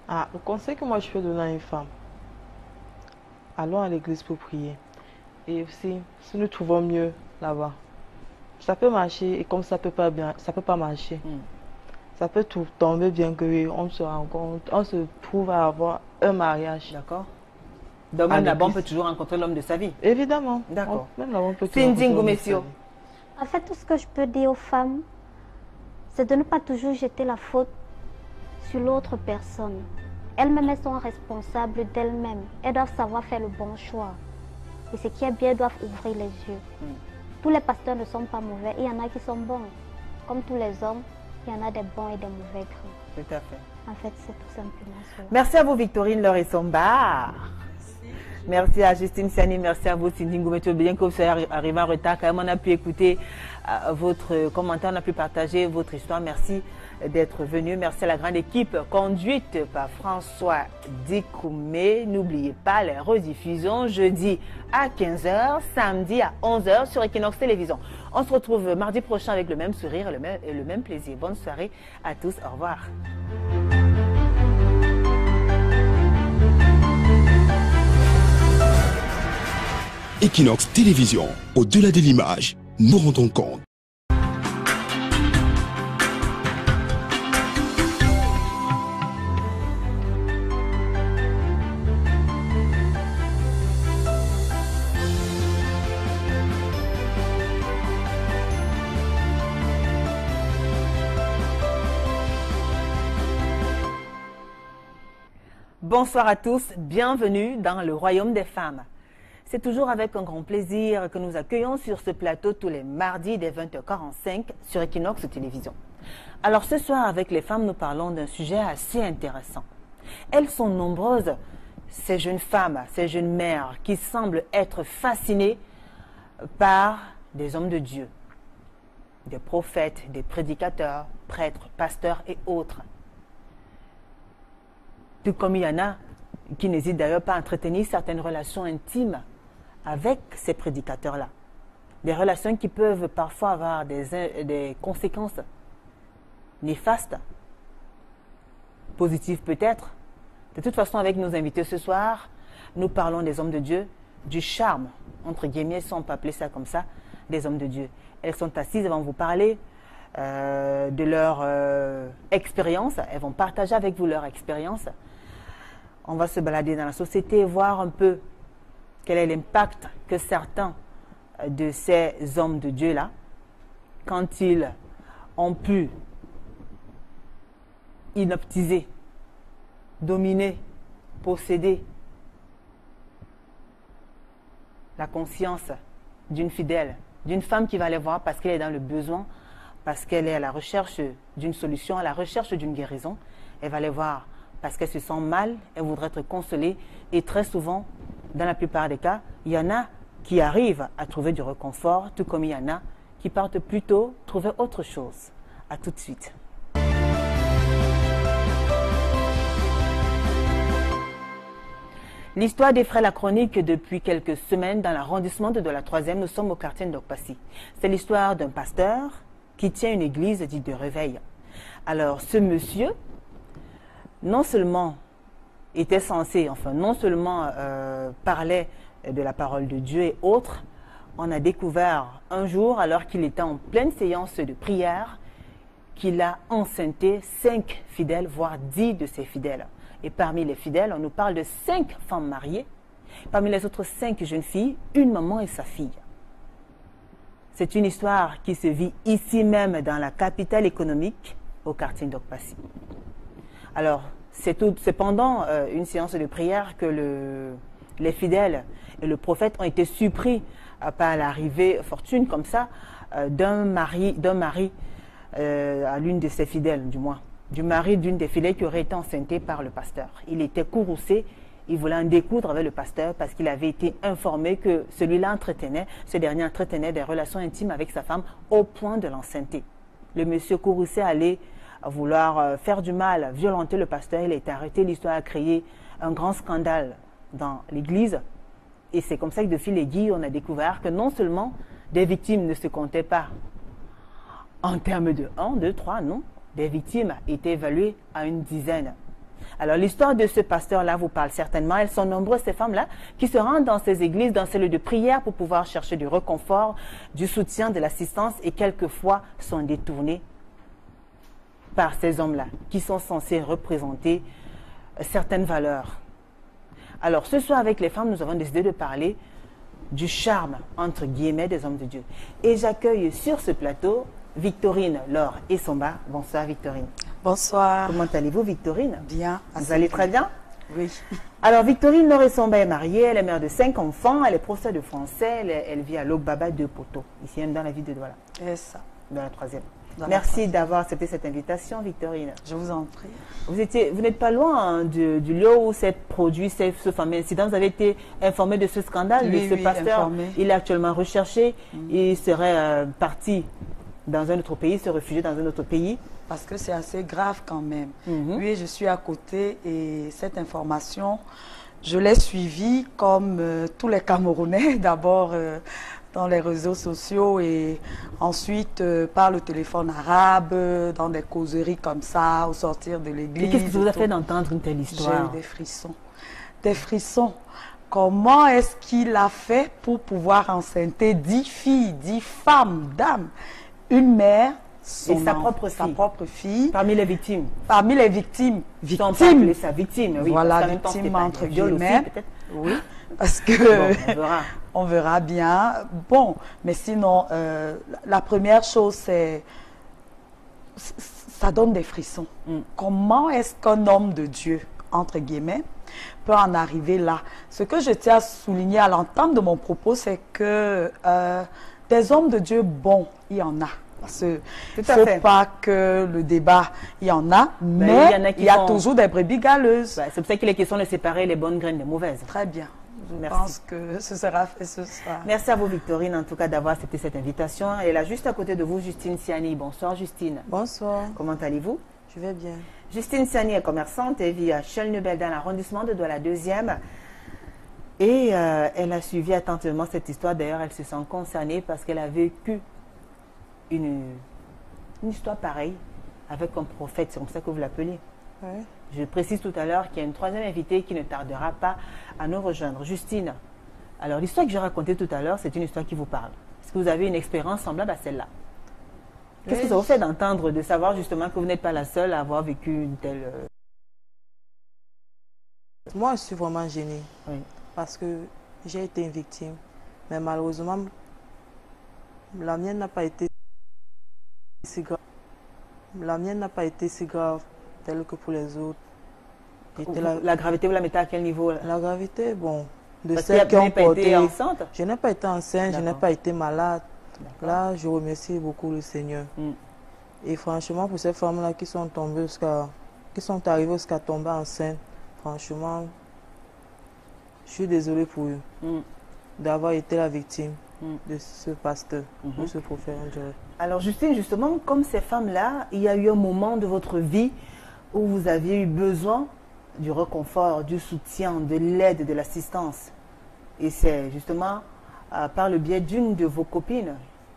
Le conseil que moi je peux donner à une femme, allons à l'église pour prier. Et aussi, si nous trouvons mieux là-bas, ça peut marcher et comme ça peut pas bien, ça peut pas marcher. Ça peut tout tomber bien que on se rencontre, on se trouve à avoir un mariage. D'accord. Donc même là-bas, on peut toujours rencontrer l'homme de sa vie. Évidemment. D'accord. Même là-bas, on peut Cindy Ngomesio. En fait, tout ce que je peux dire aux femmes, c'est de ne pas toujours jeter la faute sur l'autre personne. Elles-mêmes, elles sont responsables d'elles-mêmes. Elles doivent savoir faire le bon choix. Et ce qui est bien, elles doivent ouvrir les yeux. Tous les pasteurs ne sont pas mauvais. Il y en a qui sont bons. Comme tous les hommes, il y en a des bons et des mauvais cris. Tout à fait. En fait, c'est tout simplement ça. Merci à vous, Victorine Loresomba. Merci à Justine Siani, merci à vous, Cindy Ngoumeto. Bien que vous soyez arrivé en retard, quand même, on a pu écouter votre commentaire, on a pu partager votre histoire. Merci d'être venu. Merci à la grande équipe conduite par François Dikoumé. N'oubliez pas les rediffusions jeudi à 15h, samedi à 11h sur Equinox Télévision. On se retrouve mardi prochain avec le même sourire et le même plaisir. Bonne soirée à tous. Au revoir. Equinox Télévision, au-delà de l'image, nous rendons compte. Bonsoir à tous, bienvenue dans le royaume des femmes. C'est toujours avec un grand plaisir que nous accueillons sur ce plateau tous les mardis dès 20h45 sur Equinox Télévision. Alors ce soir, avec les femmes, nous parlons d'un sujet assez intéressant. Elles sont nombreuses, ces jeunes femmes, ces jeunes mères qui semblent être fascinées par des hommes de Dieu, des prophètes, des prédicateurs, prêtres, pasteurs et autres. Tout comme il y en a qui n'hésitent d'ailleurs pas à entretenir certaines relations intimes avec ces prédicateurs-là. Des relations qui peuvent parfois avoir des conséquences néfastes, positives peut-être. De toute façon, avec nos invités ce soir, nous parlons des hommes de Dieu, du charme, entre guillemets, si on peut appeler ça comme ça, des hommes de Dieu. Elles sont assises, elles vont vous parler de leur expérience, elles vont partager avec vous leur expérience. On va se balader dans la société et voir un peu quel est l'impact que certains de ces hommes de Dieu-là, quand ils ont pu hypnotiser, dominer, posséder la conscience d'une fidèle, d'une femme qui va les voir parce qu'elle est dans le besoin, parce qu'elle est à la recherche d'une solution, à la recherche d'une guérison. Elle va les voir parce qu'elle se sent mal, elle voudrait être consolée. Et très souvent, dans la plupart des cas, il y en a qui arrivent à trouver du réconfort, tout comme il y en a qui partent plutôt trouver autre chose. À tout de suite. L'histoire défraie la chronique depuis quelques semaines dans l'arrondissement de la 3e. Nous sommes au quartier d'Okpassi. C'est l'histoire d'un pasteur qui tient une église dite de réveil. Alors, ce monsieur, non seulement était censé, non seulement parlait de la parole de Dieu et autres, on a découvert un jour, alors qu'il était en pleine séance de prière, qu'il a enceinté 5 fidèles, voire 10 de ses fidèles. Et parmi les fidèles, on nous parle de 5 femmes mariées. Parmi les autres 5 jeunes filles, une maman et sa fille. C'est une histoire qui se vit ici même dans la capitale économique, au quartier d'Okpassi. Alors, c'est pendant une séance de prière que les fidèles et le prophète ont été surpris par l'arrivée fortune comme ça d'un mari à l'une de ses fidèles, du moins. Du mari d'une des fidèles qui aurait été enceintée par le pasteur. Il était courroucé Il voulait en découdre avec le pasteur parce qu'il avait été informé que ce dernier entretenait des relations intimes avec sa femme au point de l'enceinte. Le monsieur Kourousset allait vouloir faire du mal, violenter le pasteur. Il a été arrêté. L'histoire a créé un grand scandale dans l'église. Et c'est comme ça que de fil en aiguille, on a découvert que non seulement des victimes ne se comptaient pas en termes de 1, 2, 3, non. Des victimes étaient évaluées à une dizaine. Alors l'histoire de ce pasteur-là vous parle certainement. Elles sont nombreuses, ces femmes-là, qui se rendent dans ces églises, dans ces lieux de prière pour pouvoir chercher du réconfort, du soutien, de l'assistance et quelquefois sont détournées par ces hommes-là qui sont censés représenter certaines valeurs. Alors ce soir avec les femmes, nous avons décidé de parler du charme, entre guillemets, des hommes de Dieu. Et j'accueille sur ce plateau Victorine, Laure et Somba. Bonsoir Victorine. Bonsoir. Comment allez-vous Victorine? Bien. Vous allez très bien? Oui. Alors Victorine, Laure et Somba est mariée, elle est mère de 5 enfants, elle est professeure de français, elle vit à Logbaba de Poto, ici même dans la ville de Douala. C'est ça. Dans la 3e. Merci d'avoir accepté cette invitation, Victorine. Je vous en prie. Vous n'êtes pas loin du lieu où s'est produit ce fameux incident. Vous avez été informé de ce scandale, oui, de ce pasteur. Informé. Il est actuellement recherché. Il serait parti dans un autre pays, se réfugier dans un autre pays. Parce que c'est assez grave quand même. Oui, je suis à côté et cette information, je l'ai suivie comme tous les Camerounais, d'abord dans les réseaux sociaux et ensuite par le téléphone arabe, dans des causeries comme ça, au sortir de l'église. Qu'est-ce qui vous a fait d'entendre une telle histoire? J'ai eu des frissons. Des frissons. Comment est-ce qu'il a fait pour pouvoir enceinter 10 filles, 10 femmes, dames, une mère, et sa propre fille. Parmi les victimes. Parmi les victimes. Victime. Sa victime, oui. Voilà, victime entre guillemets. Oui, parce que bon, on verra bien. Bon, mais sinon, la première chose, c'est ça donne des frissons. Comment est-ce qu'un homme de Dieu, entre guillemets, peut en arriver là? Ce que je tiens à souligner à l'entente de mon propos, c'est que des hommes de Dieu bons, il y en a. Ce n'est pas que le débat, il y en a, mais il y a toujours des brebis galeuses. C'est pour ça qu'il est question de séparer les bonnes graines des mauvaises. Très bien. Je Merci. pense que ce sera fait ce soir. Merci à vous, Victorine, en tout cas, d'avoir accepté cette invitation. Et là, juste à côté de vous, Justine Siani. Bonsoir, Justine. Bonsoir. Comment allez-vous? Je vais bien. Justine Siani est commerçante et vit à Chelnebel, dans l'arrondissement de Douala 2e. Et elle a suivi attentivement cette histoire. D'ailleurs, elle se sent concernée parce qu'elle a vécu une histoire pareille avec un prophète. C'est comme ça que vous l'appelez. Oui. Je précise tout à l'heure qu'il y a une 3e invitée qui ne tardera pas à nous rejoindre. Justine, alors l'histoire que j'ai racontée tout à l'heure, c'est une histoire qui vous parle. Est-ce que vous avez une expérience semblable à celle-là? Qu'est-ce que ça vous fait d'entendre, de savoir justement que vous n'êtes pas la seule à avoir vécu une telle... Moi, je suis vraiment gênée. Oui. Parce que j'ai été une victime. Mais malheureusement, la mienne n'a pas été si grave. La mienne n'a pas été si grave telle que pour les autres. La gravité, vous la mettez à quel niveau là? La gravité, bon, de Parce celles qui ont pas porté... été enceinte? Je n'ai pas été enceinte, je n'ai pas été malade. Là, je remercie beaucoup le Seigneur. Et franchement, pour ces femmes-là qui sont tombées qui sont arrivées jusqu'à tomber enceintes, franchement, je suis désolée pour eux d'avoir été la victime de ce pasteur, de ce prophète. Alors Justine, justement, comme ces femmes-là, il y a eu un moment de votre vie où vous aviez eu besoin du réconfort, du soutien, de l'aide, de l'assistance. Et c'est justement par le biais d'une de vos copines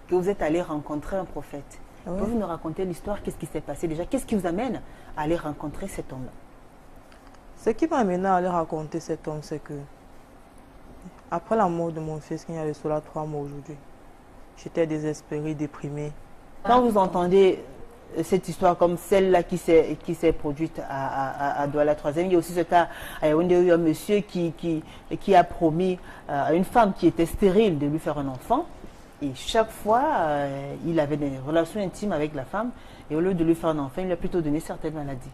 que vous êtes allé rencontrer un prophète. Oui. Pouvez-vous nous raconter l'histoire? Qu'est-ce qui s'est passé déjà? Qu'est-ce qui vous amène à aller rencontrer cet homme-là? Ce qui m'a amené à aller raconter cet homme, c'est que après la mort de mon fils, qui y a de cela 3 mois aujourd'hui, j'étais désespérée, déprimée. Quand vous entendez cette histoire comme celle-là qui s'est produite à Douala 3e, il y a aussi ce cas à Yaoundé où il y a un monsieur qui a promis à une femme qui était stérile de lui faire un enfant. Et chaque fois, il avait des relations intimes avec la femme. Et au lieu de lui faire un enfant, il lui a plutôt donné certaines maladies.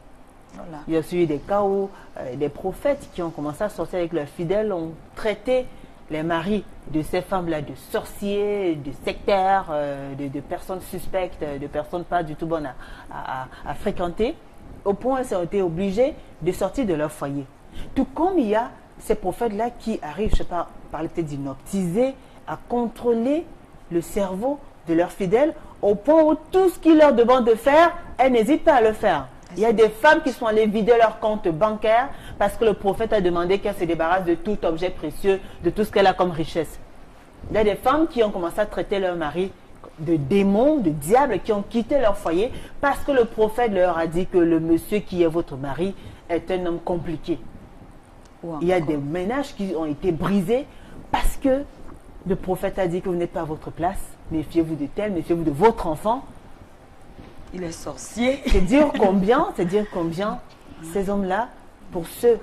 Voilà. Il y a aussi eu des cas où des prophètes qui ont commencé à sortir avec leurs fidèles ont traité les maris de ces femmes-là de sorciers, de sectaires, de personnes suspectes, de personnes pas du tout bonnes à fréquenter, au point où elles ont été obligées de sortir de leur foyer. Tout comme il y a ces prophètes-là qui arrivent, je ne sais pas, parler peut-être d'inoptiser, à contrôler le cerveau de leurs fidèles au point où tout ce qu'ils leur demandent de faire, elles n'hésitent pas à le faire. Il y a des femmes qui sont allées vider leur compte bancaire parce que le prophète a demandé qu'elle se débarrasse de tout objet précieux, de tout ce qu'elle a comme richesse. Il y a des femmes qui ont commencé à traiter leur mari de démons, de diables, qui ont quitté leur foyer parce que le prophète leur a dit que le monsieur qui est votre mari est un homme compliqué. Il y a des ménages qui ont été brisés parce que le prophète a dit que vous n'êtes pas à votre place. Méfiez-vous de tel, méfiez-vous de votre enfant. Il est sorcier. C'est dire combien ces hommes-là, pour ceux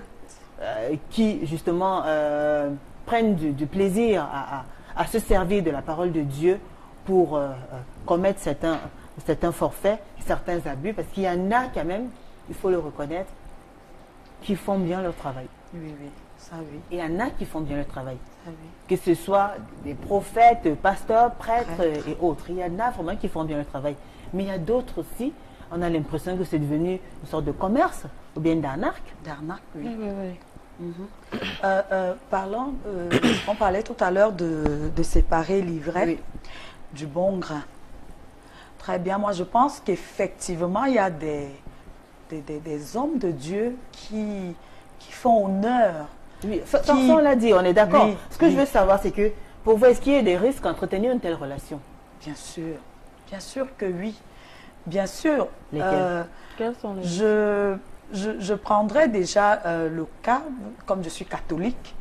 qui justement prennent du plaisir à se servir de la parole de Dieu pour commettre certains forfaits, certains abus, parce qu'il y en a quand même, il faut le reconnaître, qui font bien leur travail. Oui, oui, ça oui. Il y en a qui font bien le travail. Ça, oui. Que ce soit des prophètes, pasteurs, prêtres et autres. Il y en a vraiment qui font bien le travail. Mais il y a d'autres aussi, on a l'impression que c'est devenu une sorte de commerce ou bien d'arnaque. D'arnaque, oui. Oui, oui, oui. Parlons, on parlait tout à l'heure de séparer l'ivraie du bon grain. Très bien, moi je pense qu'effectivement il y a des hommes de Dieu qui font honneur. Oui, ça on l'a dit, on est d'accord. Oui, Ce que je veux savoir, c'est que pour vous, est-ce qu'il y a des risques à entretenir une telle relation? Bien sûr que oui. Bien sûr. Quels sont les Je prendrai déjà le cas, comme je suis catholique,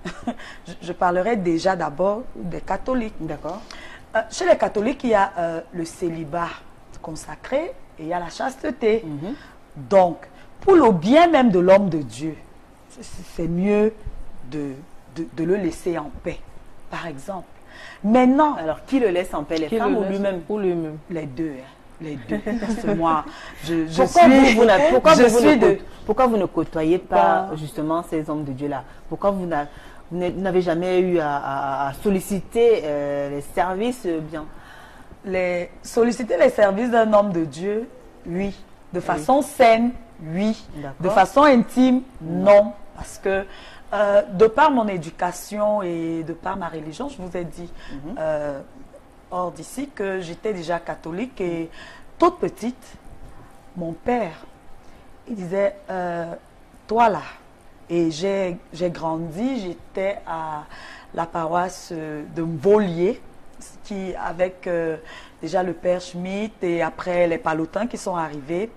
je parlerai déjà d'abord des catholiques. D'accord. Chez les catholiques, il y a le célibat consacré et il y a la chasteté. Donc, pour le bien même de l'homme de Dieu, c'est mieux de le laisser en paix, par exemple. Maintenant... Alors, qui le laisse en paix, les femmes ou lui-même? Ou lui-même. Les deux, hein. Les deux. Parce que moi, pourquoi vous ne côtoyez pas justement ces hommes de Dieu-là? Pourquoi vous n'avez jamais eu à solliciter les services bien? Solliciter les services d'un homme de Dieu, oui. De façon saine, oui. De façon intime, non. Parce que de par mon éducation et de par ma religion, je vous ai dit hors d'ici que j'étais déjà catholique et toute petite, mon père, il disait, toi là, et j'ai grandi, j'étais à la paroisse de Mvolier, qui avec déjà le père Schmitt et après les Palotins qui sont arrivés.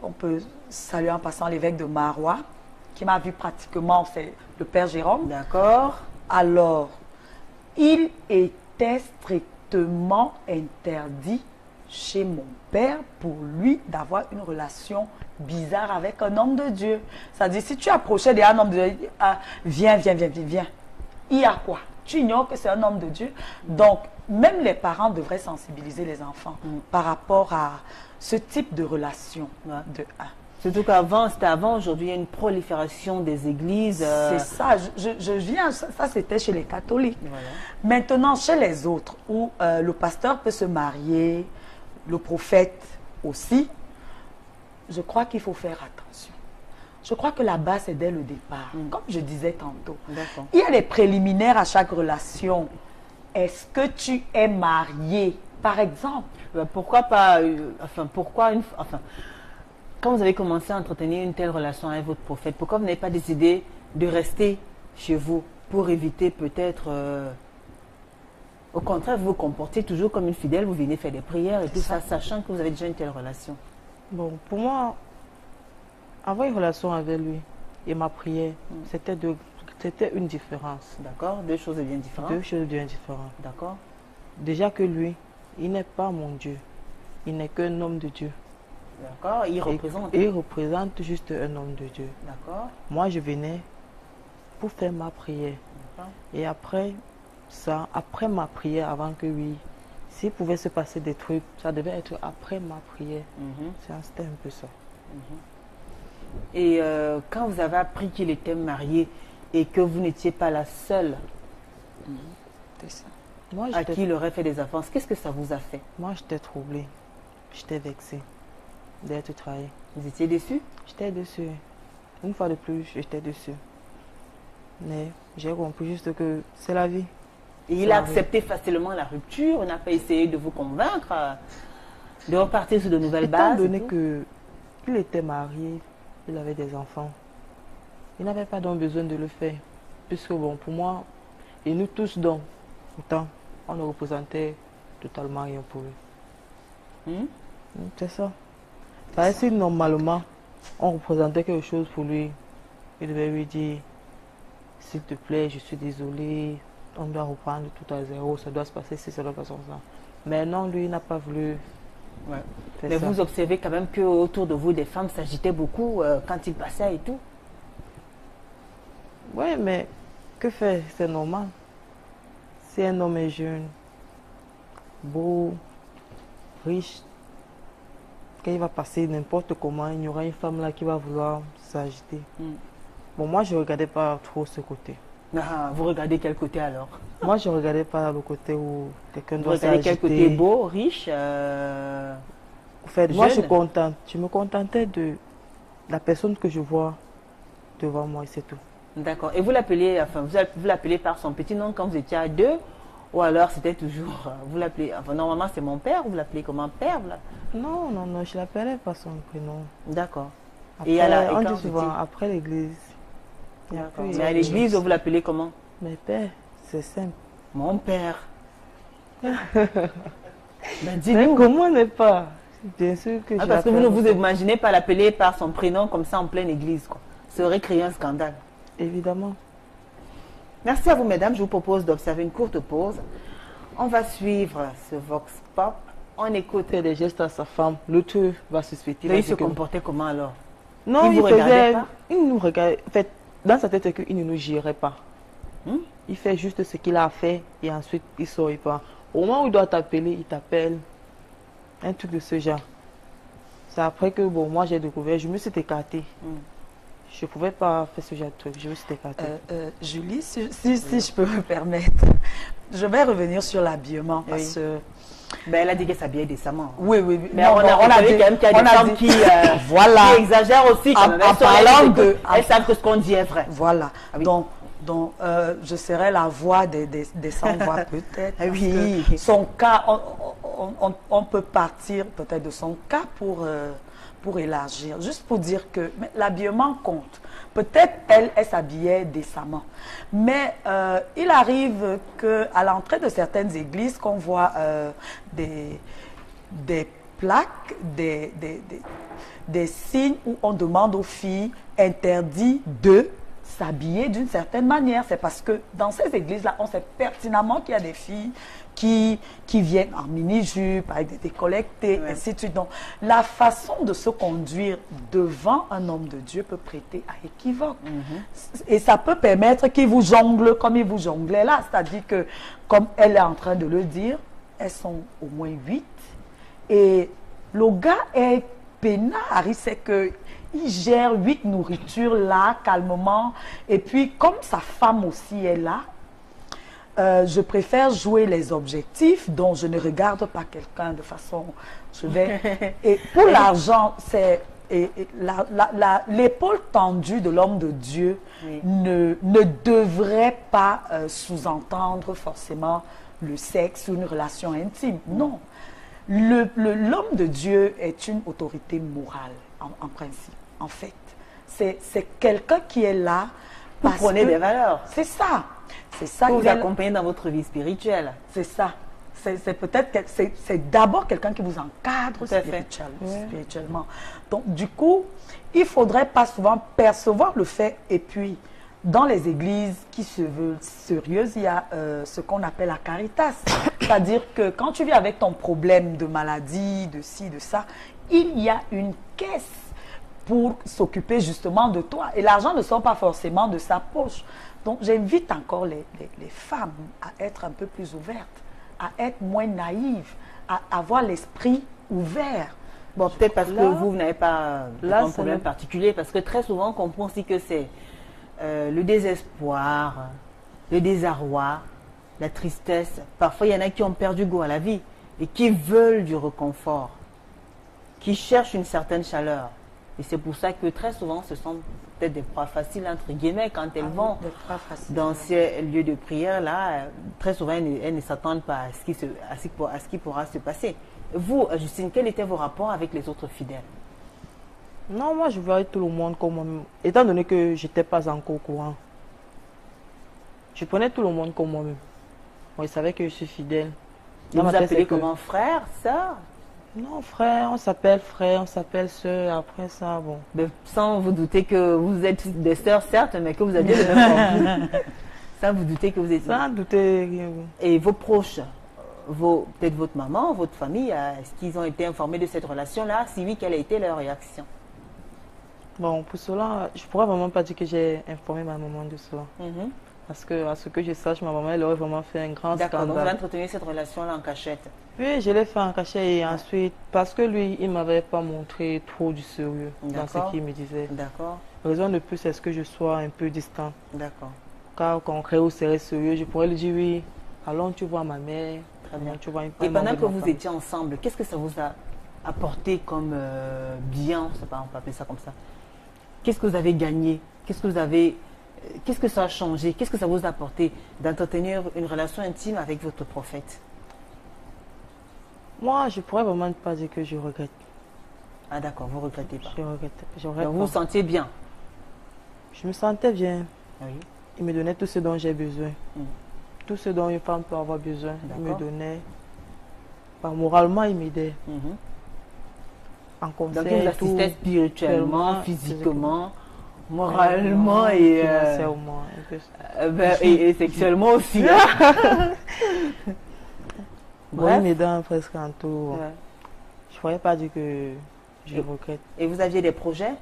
On peut saluer en passant l'évêque de Marois, qui m'a vu pratiquement, c'est le père Jérôme. D'accord. Alors, il était strictement interdit chez mon père pour lui d'avoir une relation bizarre avec un homme de Dieu. C'est-à-dire, si tu approchais d'un homme de Dieu, viens. Il y a quoi? Tu ignores que c'est un homme de Dieu. Donc, même les parents devraient sensibiliser les enfants par rapport à ce type de relation de un. Surtout qu'avant, c'était avant, aujourd'hui, il y a une prolifération des églises. C'est ça, je viens, ça c'était chez les catholiques. Voilà. Maintenant, chez les autres, où le pasteur peut se marier, le prophète aussi, je crois qu'il faut faire attention. Je crois que la base, c'est dès le départ, comme je disais tantôt. Il y a des préliminaires à chaque relation. Est-ce que tu es marié, par exemple? Pourquoi pas, quand vous avez commencé à entretenir une telle relation avec votre prophète, pourquoi vous n'avez pas décidé de rester chez vous pour éviter peut-être, au contraire, vous vous comportez toujours comme une fidèle, vous venez faire des prières et tout ça, sachant que vous avez déjà une telle relation? Bon, pour moi, avoir une relation avec lui et ma prière, c'était une différence. D'accord, deux choses bien différentes. Deux choses bien différentes. D'accord. Déjà que lui, il n'est pas mon Dieu. Il n'est qu'un homme de Dieu. D'accord, il représente. Il représente juste un homme de Dieu. D'accord. Moi, je venais pour faire ma prière. Et après ça, après ma prière, avant que lui, s'il pouvait se passer des trucs, ça devait être après ma prière. C'était un peu ça. Et quand vous avez appris qu'il était marié et que vous n'étiez pas la seule à qui il aurait fait des avances, qu'est-ce que ça vous a fait? Moi, j'étais troublée. J'étais vexée d'être trahie. Vous étiez déçue? J'étais déçue. Une fois de plus, j'étais déçue. Mais j'ai compris juste que c'est la vie. Et il a accepté facilement la rupture, il n'a pas essayé de vous convaincre de repartir sur de nouvelles bases. Étant donné qu'il était marié, il avait des enfants, il n'avait pas donc besoin de le faire. Puisque bon, pour moi, et nous tous donc, pourtant, on ne représentait totalement rien pour lui. C'est ça. Si normalement, on représentait quelque chose pour lui, il devait lui dire, s'il te plaît, je suis désolé, on doit reprendre tout à zéro, ça doit se passer si c'est de la façon ça. Mais non, lui, il n'a pas voulu. Ouais. Mais vous observez quand même qu'autour de vous, des femmes s'agitaient beaucoup quand il passait et tout. Oui, mais que faire? C'est normal. Si un homme est jeune, beau, riche, quand il va passer n'importe comment, il y aura une femme là qui va vouloir s'agiter. Bon, moi, je ne regardais pas trop ce côté. Ah, vous regardez quel côté alors? Moi, je ne regardais pas le côté où quelqu'un doit s'agiter. Vous regardez quel côté? Beau, riche, En fait, moi, je me contentais de la personne que je vois devant moi et c'est tout. D'accord. Et vous l'appelez, enfin, vous l'appelez par son petit nom quand vous étiez à deux? Ou alors c'était toujours, vous l'appelez, enfin, normalement c'est mon père, vous l'appelez comme un père là? Non, non, non, je l'appelais par son prénom. D'accord. Et on dit souvent, après l'église. Mais à l'église, vous l'appelez comment? Mon père, c'est simple. Mon père. Ben, dis-nous. Comment ne pas? Bien sûr que je parce que vous ne vous imaginez pas l'appeler par son prénom comme ça en pleine église, quoi. Ça aurait créé un scandale. Évidemment. Merci à vous, mesdames. Je vous propose d'observer une courte pause. On va suivre ce Vox Pop. On écoute. Il fait des gestes à sa femme. L'autre va suspecter. Il se comportait comment alors? Non, il faisait. Il nous regardait. En fait, dans sa tête, il ne nous gérait pas. Il fait juste ce qu'il a fait et ensuite il sort et part. Au moment où il doit t'appeler, il t'appelle. Un truc de ce genre. C'est après que bon, moi j'ai découvert, je me suis écartée. Je ne pouvais pas faire ce genre de truc, je me suis écartée. Julie, si je peux me permettre, je vais revenir sur l'habillement parce que... Ben, elle a dit qu'elle s'habillait décemment. Oui. Mais non, on a dit quand même qu'il y a des femmes qui exagèrent aussi quand même. Elles savent que ce qu'on dit est vrai. Voilà. Ah, oui. Donc je serai la voix des sans-voix peut-être. Oui. Son cas, on peut partir peut-être de son cas pour élargir. Juste pour dire que l'habillement compte. Peut-être elle s'habillait décemment. Mais il arrive qu'à l'entrée de certaines églises, qu'on voit des plaques, des signes où on demande aux filles interdit de s'habiller d'une certaine manière. C'est parce que dans ces églises-là, on sait pertinemment qu'il y a des filles qui viennent en mini-jupe, avec des décolletés, ainsi de suite. Donc, la façon de se conduire devant un homme de Dieu peut prêter à équivoque. Et ça peut permettre qu'il vous jongle comme il vous jonglait là. C'est-à-dire que, comme elle est en train de le dire, elles sont au moins 8. Et le gars est peinard. Il sait que il gère 8 nourritures là, calmement. Et puis, comme sa femme aussi est là, je préfère jouer les objectifs dont je ne regarde pas quelqu'un de façon... Et pour l'argent, c'est... l'épaule tendue de l'homme de Dieu ne devrait pas sous-entendre forcément le sexe ou une relation intime. Non. L'homme de Dieu est une autorité morale, en principe. En fait, c'est quelqu'un qui est là pour prôner des valeurs. C'est ça. C'est ça. Pour vous accompagner dans votre vie spirituelle. C'est ça. C'est peut-être que c'est d'abord quelqu'un qui vous encadre spirituellement. Donc, du coup, il faudrait pas souvent percevoir le fait. Et puis, dans les églises qui se veulent sérieuses, il y a ce qu'on appelle la caritas. C'est-à-dire que quand tu viens avec ton problème de maladie, de ci, de ça, il y a une caisse pour s'occuper justement de toi. Et l'argent ne sort pas forcément de sa poche. Donc, j'invite encore les femmes à être un peu plus ouvertes, à être moins naïves, à avoir l'esprit ouvert. Bon, peut-être parce que vous n'avez pas un problème particulier, parce que très souvent, on comprend aussi que c'est le désespoir, le désarroi, la tristesse. Parfois, il y en a qui ont perdu goût à la vie et qui veulent du réconfort, qui cherchent une certaine chaleur. Et c'est pour ça que très souvent, ce sont peut-être des proies faciles, entre guillemets, quand elles vont dans ces lieux de prière-là. Très souvent, elles ne s'attendent pas à ce qui pourra se passer. Vous, Justine, quels étaient vos rapports avec les autres fidèles? Non, moi, je voyais tout le monde comme moi-même. Étant donné que je n'étais pas encore au courant, je prenais tout le monde comme moi-même. Moi, ils savaient que je suis fidèle. Vous vous appelez comment? Frère, sœur? Non, frère, on s'appelle sœur, après ça, bon. Mais sans vous douter que vous êtes des sœurs, certes, mais que vous aviez le même enfant. Sans vous douter que vous êtes... Sans douter. Et vos proches, peut-être votre maman, votre famille, est-ce qu'ils ont été informés de cette relation-là? Si oui, quelle a été leur réaction? Bon, pour cela, je ne pourrais vraiment pas dire que j'ai informé ma maman de cela. Parce que, à ce que je sache, ma maman, elle aurait vraiment fait un grand scandale. D'accord, donc vous avez entretenu cette relation-là en cachette? Oui, je l'ai fait en cachette et ensuite, parce que lui, il ne m'avait pas montré trop du sérieux dans ce qu'il me disait. D'accord. Raison de plus, c'est ce que je sois un peu distant. D'accord. Car quand on crée au sérieux, je pourrais lui dire oui, allons, tu vois ma mère. Très bien. Tu vois et pendant que vous étiez ensemble, qu'est-ce que ça vous a apporté comme bien, je sais pas, on peut appeler ça comme ça? Qu'est-ce que vous avez gagné? Qu'est-ce que ça a changé? Qu'est-ce que ça vous a apporté d'entretenir une relation intime avec votre prophète? Moi, je pourrais vraiment pas dire que je regrette. Ah d'accord, vous ne regrettez pas? Je regrette Donc pas. vous vous sentiez bien? Je me sentais bien. Oui. Il me donnait tout ce dont j'ai besoin. Tout ce dont une femme peut avoir besoin. Il me donnait. Moralement, il m'aidait. En conseil. Donc il vous assistait spirituellement, physiquement, moralement et sexuellement aussi. Bon, il m'aidait presque en tout. Je ne pourrais pas dire que je regrette. Et vous aviez des projets?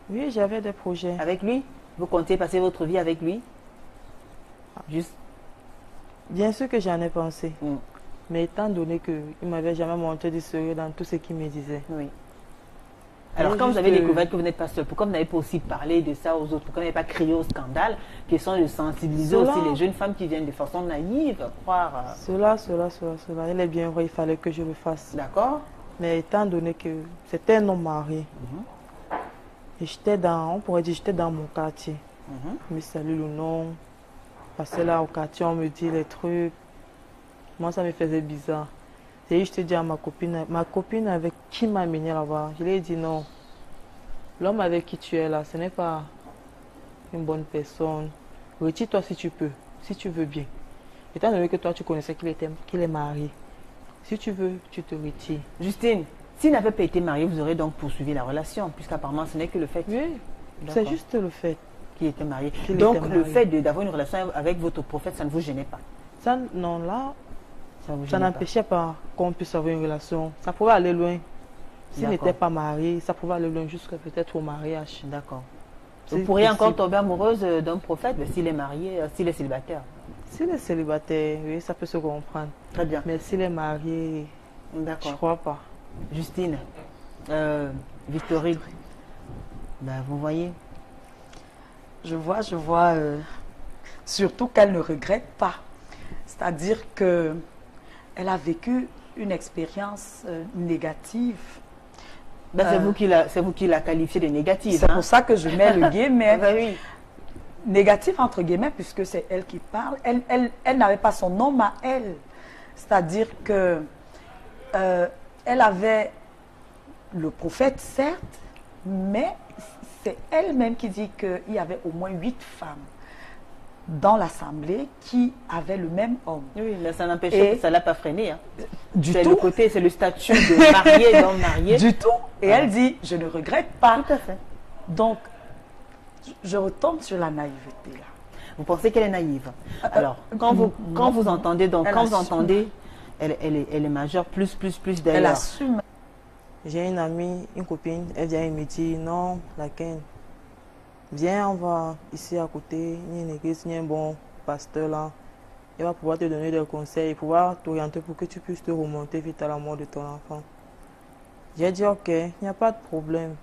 Oui, j'avais des projets. Avec lui? Vous comptiez passer votre vie avec lui? Juste. Bien sûr que j'en ai pensé. Mais étant donné qu'il ne m'avait jamais montré du sérieux dans tout ce qu'il me disait. Oui. Alors, quand vous avez découvert que vous n'êtes pas seul, pourquoi vous n'avez pas aussi parlé de ça aux autres? Pourquoi vous n'avez pas crié au scandale? Question de sensibiliser aussi les jeunes femmes qui viennent de façon naïve croire. Cela. Il est bien vrai, il fallait que je le fasse. D'accord. Mais étant donné que c'était un homme marié, et j'étais dans, on pourrait dire, j'étais dans mon quartier. Je me salue le nom. Passer là au quartier, on me dit les trucs. Moi, ça me faisait bizarre. Et je te dis à ma copine avec qui m'a amené là-bas, je lui ai dit non. L'homme avec qui tu es là, ce n'est pas une bonne personne. Retire-toi si tu peux, si tu veux bien. Étant donné que toi, tu connaissais qu'il est marié. Si tu veux, tu te retires. Justine, s'il n'avait pas été marié, vous aurez donc poursuivi la relation, puisqu'apparemment, ce n'est que le fait. Oui, c'est juste le fait. Qu'il était marié. Donc, le fait d'avoir une relation avec votre prophète, ça ne vous gênait pas? Ça, non, là... Ça n'empêchait pas qu'on puisse avoir une relation. Ça pouvait aller loin. S'il n'était pas marié, ça pouvait aller loin jusqu'à peut-être au mariage. D'accord. Vous pourriez encore tomber amoureuse d'un prophète s'il est marié, s'il est célibataire? S'il est célibataire, oui, ça peut se comprendre. Très bien. Mais s'il est marié, je ne crois pas. Justine, Victorine, vous voyez? Je vois surtout qu'elle ne regrette pas. C'est-à-dire que elle a vécu une expérience négative. C'est vous qui la qualifiez de négative. C'est pour ça que je mets le guillemets. Oui. Négative entre guillemets, puisque c'est elle qui parle. Elle n'avait pas son nom à elle. C'est-à-dire que elle avait le prophète, certes, mais c'est elle-même qui dit qu'il y avait au moins 8 femmes dans l'assemblée qui avaient le même homme. Oui, mais ça n'empêche ça ne l'a pas freiné. Hein. C'est le côté, c'est le statut de marié, d'homme marié. Du tout. Et elle dit, je ne regrette pas. Tout à fait. Donc, je retombe sur la naïveté là. Vous pensez qu'elle est naïve? Alors, quand vous entendez, elle est majeure, plus d'ailleurs. Elle assume. J'ai une amie, une copine, elle vient et me dit, non, laquelle? Viens, on va ici à côté, il y a une église, il y a un bon pasteur là. Il va pouvoir te donner des conseils, pouvoir t'orienter pour que tu puisses te remonter vite à la mort de ton enfant. J'ai dit ok, il n'y a pas de problème.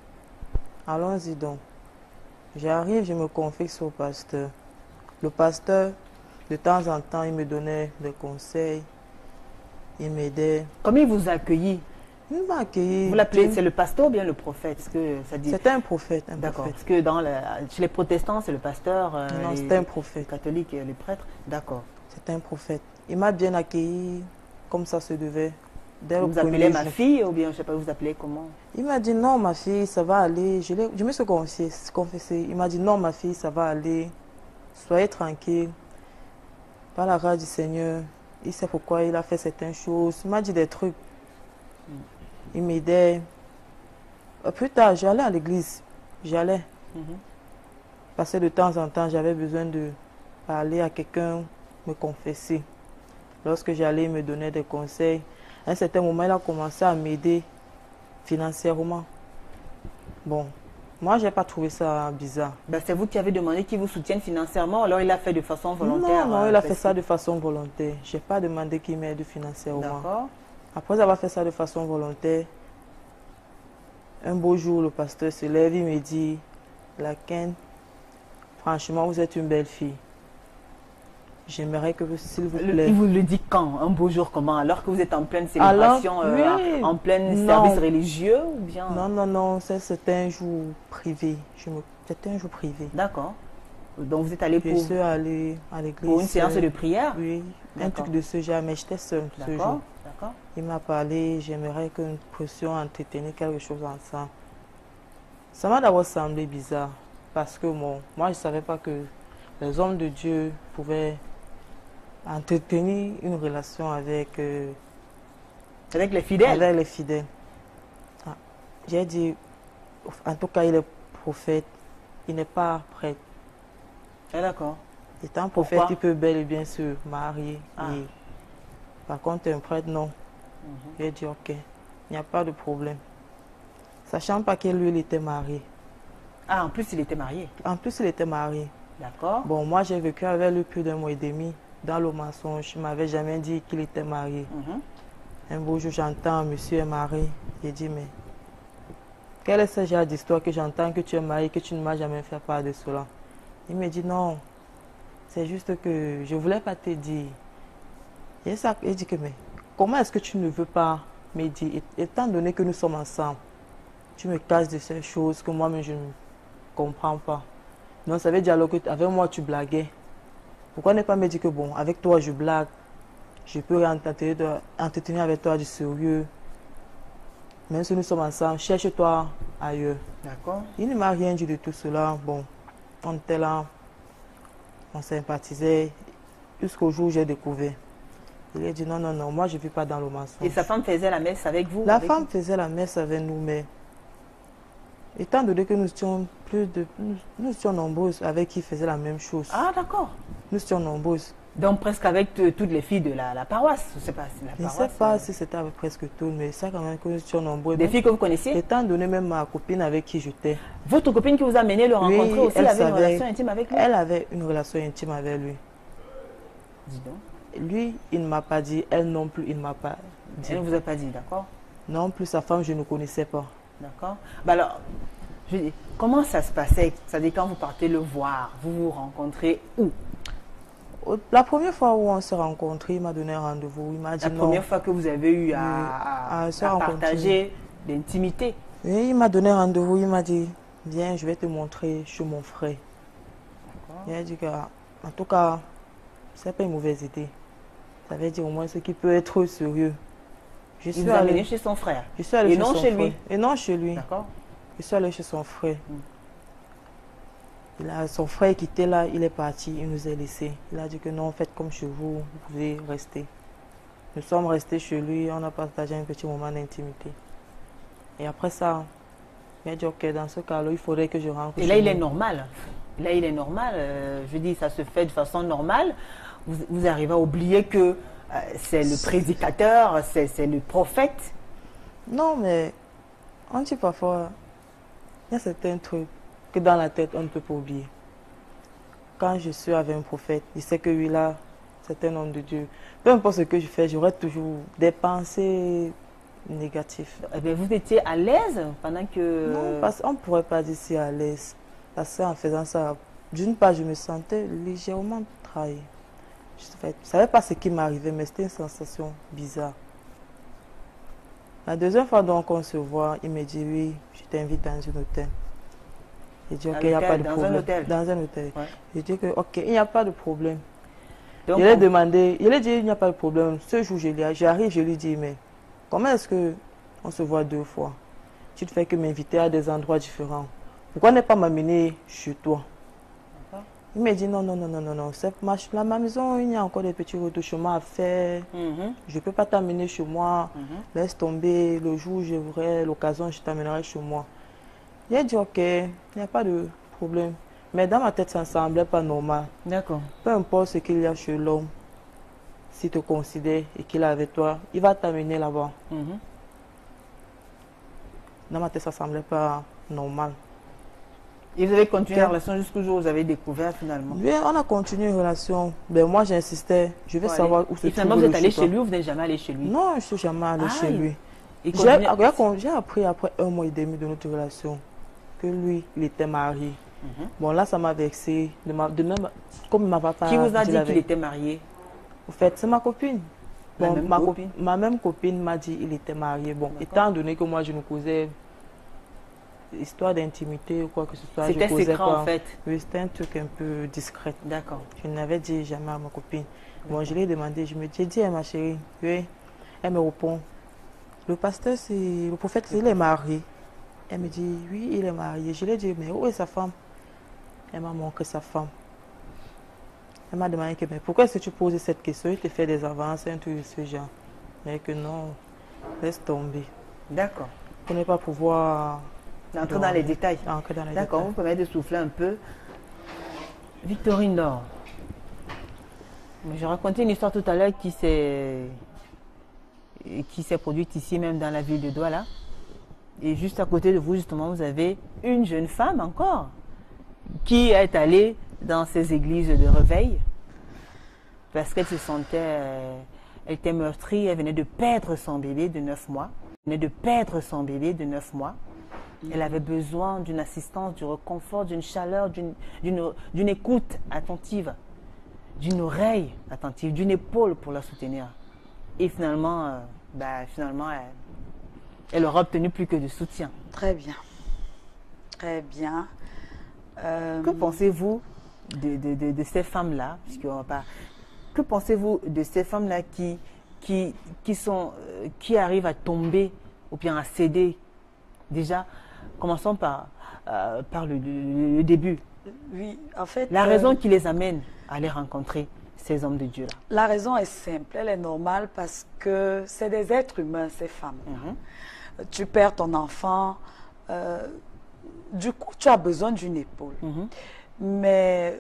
Allons-y donc. J'arrive, je me confie au pasteur. Le pasteur, de temps en temps, il me donnait des conseils. Il m'aidait. Comment il vous a accueilli? Il m'a accueilli. Vous l'appelez, c'est le pasteur ou bien le prophète? C'était un prophète. D'accord. Parce que chez les protestants, c'est le pasteur. Non, c'était un prophète. Les catholiques et les prêtres. D'accord. C'était un prophète. Il m'a bien accueilli comme ça se devait. Vous appelez ma fille ou bien, je ne sais pas, vous appelez comment? Il m'a dit non, ma fille, ça va aller. Je me suis confessé. Il m'a dit non, ma fille, ça va aller. Soyez tranquille. Par la grâce du Seigneur, il sait pourquoi il a fait certaines choses. Il m'a dit des trucs. Il m'aidait. Plus tard, j'allais à l'église. J'allais. Parce que de temps en temps, j'avais besoin de parler à quelqu'un, me confesser. Lorsque j'allais, il me donnait des conseils. À un certain moment, il a commencé à m'aider financièrement. Bon, moi, je n'ai pas trouvé ça bizarre. Ben, c'est vous qui avez demandé qu'il vous soutienne financièrement, alors il a fait de façon volontaire? Non, il a fait ça de façon volontaire. Je n'ai pas demandé qu'il m'aide financièrement. D'accord. Après avoir fait ça de façon volontaire, un beau jour, le pasteur se lève, il me dit, Laken, franchement, vous êtes une belle fille. J'aimerais que, s'il vous plaît... Il vous le dit quand? Un beau jour comment? Alors que vous êtes en pleine célébration, oui, en plein service religieux ou bien? Non, c'était un jour privé. C'était un jour privé. D'accord. Donc vous êtes allé pour... Je suis allé à l'église. Pour une séance de prière? Oui, un truc de ce genre, mais j'étais seule ce jour. D'accord. Il m'a parlé, j'aimerais que nous puissions entretenir quelque chose ensemble. Ça m'a d'abord semblé bizarre, parce que moi je ne savais pas que les hommes de Dieu pouvaient entretenir une relation avec les fidèles. Avec les fidèles. Ah, j'ai dit, en tout cas, il est prophète, il n'est pas prêtre. Ah, d'accord. Étant prophète, il peut bel et bien se marier. Et, par contre, un prêtre, non. J'ai dit, ok, il n'y a pas de problème. Sachant pas que lui, il était marié. Ah, en plus, il était marié? En plus, il était marié. D'accord. Bon, moi, j'ai vécu avec lui plus d'un mois et demi. Dans le mensonge, il ne m'avait jamais dit qu'il était marié. Un beau jour, j'entends, monsieur est marié. J'ai dit, mais quel est ce genre d'histoire que j'entends que tu es marié, que tu ne m'as jamais fait part de cela? Il me dit, non, c'est juste que je ne voulais pas te dire. Et ça, il dit que, mais comment est-ce que tu ne veux pas me dire, étant donné que nous sommes ensemble, tu me caches de ces choses que moi-même je ne comprends pas. Non, ça veut dire alors qu'avec moi tu blaguais. Pourquoi ne pas me dire que bon, avec toi je blague, je peux entretenir avec toi du sérieux. Même si nous sommes ensemble, cherche-toi ailleurs. D'accord. Il ne m'a rien dit de tout cela. Bon, on était là, on sympathisait, jusqu'au jour où j'ai découvert. Il a dit non, moi je ne vis pas dans le mensonge. Et sa femme faisait la messe avec vous? La femme faisait la messe avec nous, mais étant donné que nous étions nombreuses avec qui faisaient la même chose. Ah, d'accord. Nous étions nombreuses. Donc presque avec toutes les filles de la paroisse, je ne sais pas si la paroisse... Je ne sais pas si c'était avec presque toutes, mais ça quand même que nous étions nombreuses. Des filles que vous connaissiez? Étant donné même ma copine avec qui j'étais. Votre copine qui vous a amené le rencontrer aussi, elle avait une relation intime avec lui? Elle avait une relation intime avec lui. Dis donc. Lui, il ne m'a pas dit, elle non plus, il ne m'a pas dit. Elle ne vous a pas dit, d'accord? Non plus, sa femme, je ne connaissais pas. D'accord. Bah alors, je dis, comment ça se passait? C'est-à-dire quand vous partez le voir, vous vous rencontrez où? La première fois où on s'est rencontrés, il m'a donné un rendez-vous. Il m'a dit non. La première fois que vous avez eu à partager l'intimité? Oui, il m'a donné un rendez-vous. Il m'a dit, viens, je vais te montrer chez mon frère. Il a dit que, en tout cas, ce n'est pas une mauvaise idée. Ça veut dire au moins ce qui peut être sérieux. Il vous a amené chez son frère? Je suis allée chez son frère. Et non chez lui. D'accord. Je suis allée chez son frère. Son frère qui était là, il est parti, il nous a laissés. Il a dit que non, faites comme chez vous, vous pouvez rester. Nous sommes restés chez lui, on a partagé un petit moment d'intimité. Et après ça, il a dit ok, dans ce cas-là, il faudrait que je rentre. Et là, il est normal. Là, il est normal. Je dis, ça se fait de façon normale. Vous arrivez à oublier que c'est le prédicateur, c'est le prophète. Non, mais on dit parfois, il y a certains trucs que dans la tête, on ne peut pas oublier. Quand je suis avec un prophète, je sais que lui là, c'est un homme de Dieu. Peu importe ce que je fais, j'aurai toujours des pensées négatives. Eh bien, vous étiez à l'aise pendant que... Non, parce qu'on ne pourrait pas dire si à l'aise. Parce qu'en faisant ça, d'une part, je me sentais légèrement trahi. Je ne savais pas ce qui m'arrivait, mais c'était une sensation bizarre. La deuxième fois donc on se voit, il me dit oui, je t'invite dans un hôtel. J'ai dit ok, il n'y a pas de problème. Dans un hôtel? Dans un hôtel. Ouais. J'ai dit que ok, il n'y a pas de problème. Donc, Je lui ai demandé, il a dit il n'y a pas de problème. Ce jour, j'arrive, je lui dis mais comment est-ce que on se voit 2 fois? Tu ne fais que m'inviter à des endroits différents. Pourquoi ne pas m'amener chez toi? Il m'a dit non, non, non, non, non, non. Ma maison, il y a encore des petits retouchements à faire. Je ne peux pas t'amener chez moi. Laisse tomber. Le jour où j'aurai l'occasion, je t'amènerai chez moi. Il a dit ok, il n'y a pas de problème. Mais dans ma tête, ça ne semblait pas normal. D'accord. Peu importe ce qu'il y a chez l'homme, s'il te considère et qu'il est avec toi, il va t'amener là-bas. Dans ma tête, ça ne semblait pas normal. Et vous avez continué la relation jusqu'au jour où vous avez découvert finalement? Oui, on a continué une relation. Ben, moi, j'insistais. Je veux savoir où se trouve. Et finalement, vous êtes allé chez lui ou vous n'êtes jamais allé chez lui? Non, je ne suis jamais allé chez lui. J'ai appris après 1 mois et demi de notre relation que lui, il était marié. Bon, là, ça m'a vexé. Comme il m'avait pas. Qui vous a dit qu'il était marié? Au fait, c'est ma copine. Bon, copine. Ma même copine m'a dit qu'il était marié. Bon, étant donné que moi, je nous causais histoire d'intimité ou quoi que ce soit. C'était secret en fait. Oui, c'était un truc un peu discret. D'accord. Je n'avais dit jamais à ma copine. Bon, je lui ai demandé, j'ai dit à ma chérie, oui. Elle me répond, le pasteur, le prophète, il est marié. Elle me dit, oui, il est marié. Je lui ai dit, mais où est sa femme? Elle m'a montré sa femme. Elle m'a demandé, mais pourquoi est-ce que tu poses cette question? Il te fait des avances, un truc de ce genre. Mais que non, laisse tomber. D'accord. Pour ne pas pouvoir... Entrer dans les détails. D'accord, vous permettez de souffler un peu. Victorine Dor. J'ai raconté une histoire tout à l'heure qui s'est produite ici même dans la ville de Douala. Et juste à côté de vous, justement, vous avez une jeune femme encore qui est allée dans ces églises de réveil parce qu'elle se sentait... elle était meurtrie, elle venait de perdre son bébé de 9 mois. Elle venait de perdre son bébé de 9 mois. Elle avait besoin d'une assistance, du réconfort, d'une chaleur, d'une écoute attentive, d'une oreille attentive, d'une épaule pour la soutenir. Et finalement, elle aura obtenu plus que du soutien. Très bien. Très bien. Que pensez-vous de ces femmes-là, que pensez-vous de ces femmes-là qui arrivent à tomber ou bien à céder? Déjà, commençons par le début. Oui, en fait... La raison qui les amène à aller rencontrer ces hommes de Dieu-là. La raison est simple, elle est normale parce que c'est des êtres humains, ces femmes. Tu perds ton enfant, du coup, tu as besoin d'une épaule. Mais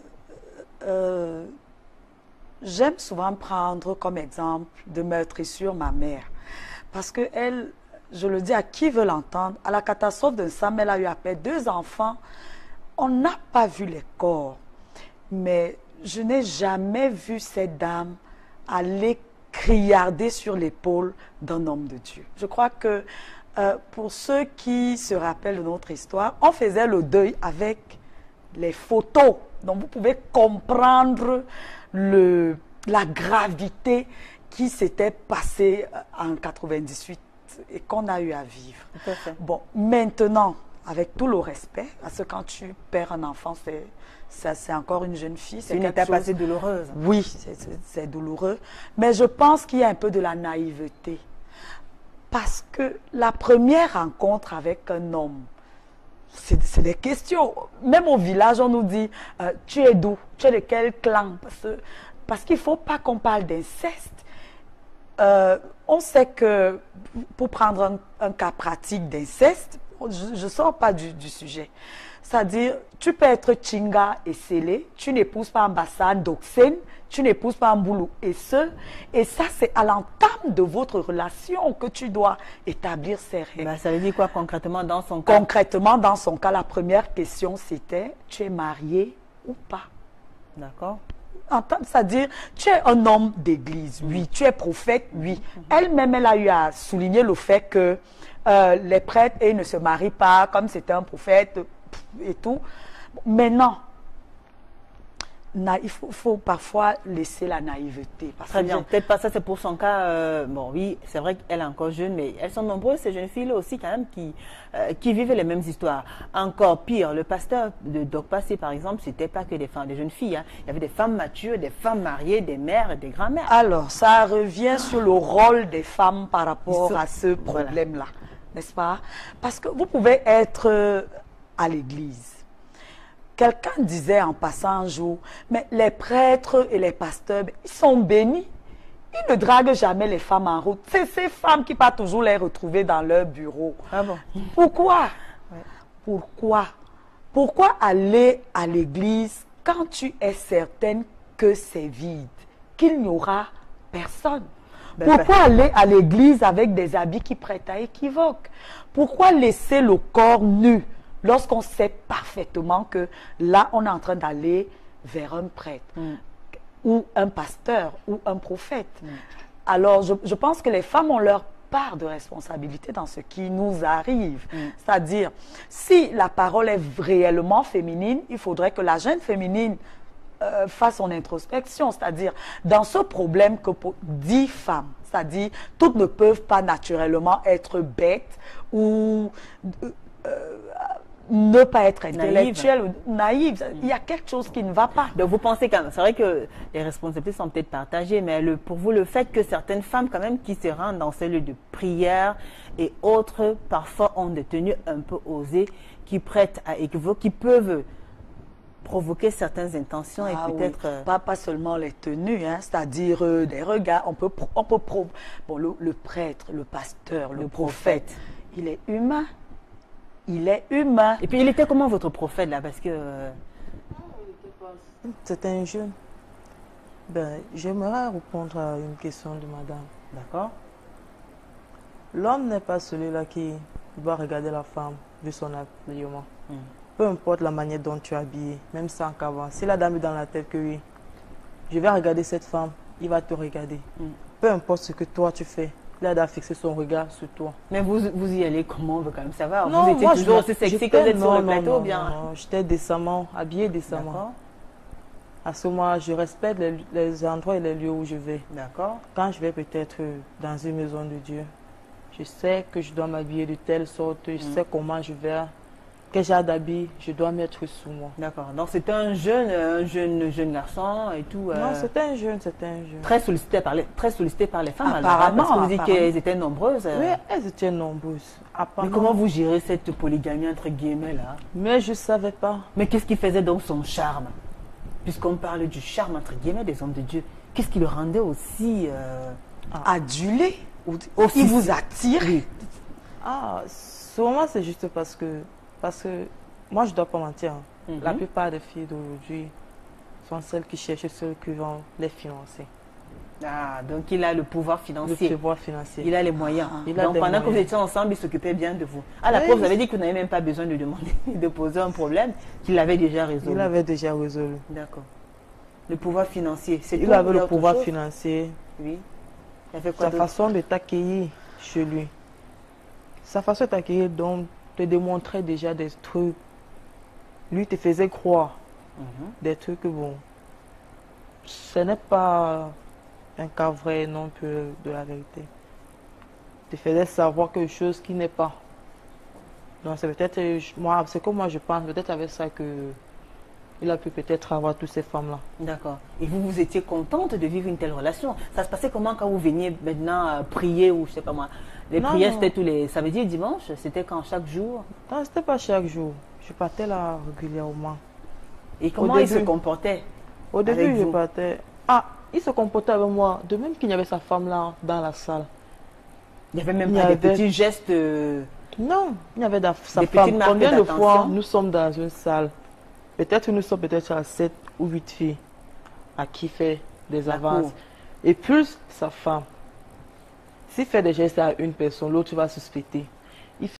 j'aime souvent prendre comme exemple de meurtrissure ma mère. Parce que elle... Je le dis à qui veut l'entendre, à la catastrophe de Sam, elle a eu à perdre 2 enfants. On n'a pas vu les corps. Mais je n'ai jamais vu cette dame aller criarder sur l'épaule d'un homme de Dieu. Je crois que pour ceux qui se rappellent de notre histoire, on faisait le deuil avec les photos. Donc vous pouvez comprendre la gravité qui s'était passée en 98. Et qu'on a eu à vivre. Bon, maintenant, avec tout le respect, parce que quand tu perds un enfant, c'est encore une jeune fille. C'est une étape assez douloureuse. Oui, c'est douloureux. Mais je pense qu'il y a un peu de la naïveté. Parce que la première rencontre avec un homme, c'est des questions. Même au village, on nous dit, tu es d'où? Tu es de quel clan? Parce qu'il ne faut pas qu'on parle d'inceste. On sait que, pour prendre un cas pratique d'inceste, je ne sors pas du sujet. C'est-à-dire, tu peux être Chinga et Sélé, tu n'épouses pas Ambassade d'Oxen, tu n'épouses pas Mboulou et ce. Et ça, c'est à l'entame de votre relation que tu dois établir ces règles. Ça veut dire quoi concrètement dans son cas? Concrètement, dans son cas, la première question, c'était, tu es marié ou pas? D'accord. C'est-à-dire, tu es un homme d'église, oui. Tu es prophète, oui. Elle-même, elle a eu à souligner le fait que les prêtres, ils ne se marient pas comme c'était un prophète et tout. Maintenant, il faut parfois laisser la naïveté. Parce Très que bien, peut-être pas ça, c'est pour son cas. Bon, oui, c'est vrai qu'elle est encore jeune, mais elles sont nombreuses, ces jeunes filles-là aussi, quand même, qui vivent les mêmes histoires. Encore pire, le pasteur de Dokpasi, par exemple, c'était pas que des femmes, des jeunes filles. Hein. Il y avait des femmes matures, des femmes mariées, des mères et des grands-mères. Alors, ça revient sur le rôle des femmes par rapport à ce problème-là, n'est-ce pas? Parce que vous pouvez être à l'église. Quelqu'un disait en passant un jour, mais les prêtres et les pasteurs, ils sont bénis. Ils ne draguent jamais les femmes en route. C'est ces femmes qui partent toujours les retrouver dans leur bureau. Ah bon? Pourquoi? Pourquoi aller à l'église quand tu es certaine que c'est vide, qu'il n'y aura personne? Pourquoi aller à l'église avec des habits qui prêtent à équivoque? Pourquoi laisser le corps nu lorsqu'on sait parfaitement que là, on est en train d'aller vers un prêtre ou un pasteur ou un prophète? Alors, je pense que les femmes ont leur part de responsabilité dans ce qui nous arrive. C'est-à-dire, si la parole est réellement féminine, il faudrait que la jeune féminine fasse son introspection. C'est-à-dire, dans ce problème que pour 10 femmes, c'est-à-dire, toutes ne peuvent pas naturellement être bêtes ou ne pas être intellectuelle ou naïve. Il y a quelque chose qui ne va pas. Donc vous pensez quand même, c'est vrai que les responsabilités sont peut-être partagées, mais pour vous, le fait que certaines femmes quand même qui se rendent dans ces lieux de prière et autres, parfois ont des tenues un peu osées, qui prêtent à équivoque, qui peuvent provoquer certaines intentions et peut-être... Oui. Pas seulement les tenues, hein, c'est-à-dire des regards. Bon, le prêtre, le pasteur, le prophète, il est humain. Il est humain. Et puis, il était comment votre prophète, là? Parce que... C'était un jeune. Ben, j'aimerais répondre à une question de madame. D'accord. L'homme n'est pas celui-là qui doit regarder la femme vu son habillement. Peu importe la manière dont tu es habillé, même sans qu'avant. Si la dame est dans la tête que oui, je vais regarder cette femme, il va te regarder. Peu importe ce que toi tu fais. Il a fixé son regard sur toi. Mais vous y allez comment? On veut quand même savoir. Non, vous étiez moi, toujours aussi sexy que vous êtes sur le plateau, non, bien? Non, j'étais décemment, habillée décemment. À ce moment, je respecte les endroits et les lieux où je vais. D'accord. Quand je vais peut-être dans une maison de Dieu, je sais que je dois m'habiller de telle sorte, je sais comment je vais, quel genre d'habit je dois mettre sur moi. D'accord. Donc c'était un jeune garçon et tout. Non, c'était un jeune. Très sollicité par les femmes. Apparemment. Parce que vous dites qu'elles étaient nombreuses. Oui, elles étaient nombreuses. Mais comment vous gérez cette polygamie entre guillemets là? Mais je ne savais pas. Mais qu'est-ce qui faisait donc son charme? Puisqu'on parle du charme entre guillemets des hommes de Dieu, qu'est-ce qui le rendait aussi adulé? Aussi vous attire? Sûrement c'est juste parce que moi je ne dois pas mentir. La plupart des filles d'aujourd'hui sont celles qui cherchent ceux qui vont les financer. Ah, donc il a le pouvoir financier. Le pouvoir financier. Il a les moyens. Donc pendant que vous étiez ensemble, il s'occupait bien de vous. À la preuve, vous avez dit que vous n'avez même pas besoin de demander, de poser un problème, qu'il avait déjà résolu. Il avait déjà résolu. D'accord. Le pouvoir financier, c'est il avait le pouvoir financier. Oui. Il a fait quoi sa façon de t'accueillir chez lui. Sa façon de t'accueillir, donc, te démontrait déjà des trucs. Lui te faisait croire des trucs que bon, ce n'est pas un cas vrai non plus de la vérité. Te faisait savoir quelque chose qui n'est pas. Donc c'est peut-être moi, c'est comme moi je pense, peut-être avec ça que il a pu peut-être avoir toutes ces femmes-là. D'accord. Et vous étiez contente de vivre une telle relation? Ça se passait comment quand vous veniez maintenant prier ou je sais pas moi? Les prières c'était tous les samedis et dimanches? C'était quand? Chaque jour? Non, c'était pas chaque jour. Je partais là régulièrement. Et comment il se comportait? Au début, je partais. Il se comportait avec moi, de même qu'il y avait sa femme là dans la salle. Il n'y avait même pas des petits gestes. Non, il y avait sa femme. Combien de fois nous sommes dans une salle? Peut-être nous sommes peut-être à 7 ou 8 filles à qui fait des avances. Et plus sa femme. S'il fait des gestes à une personne, l'autre va suspecter.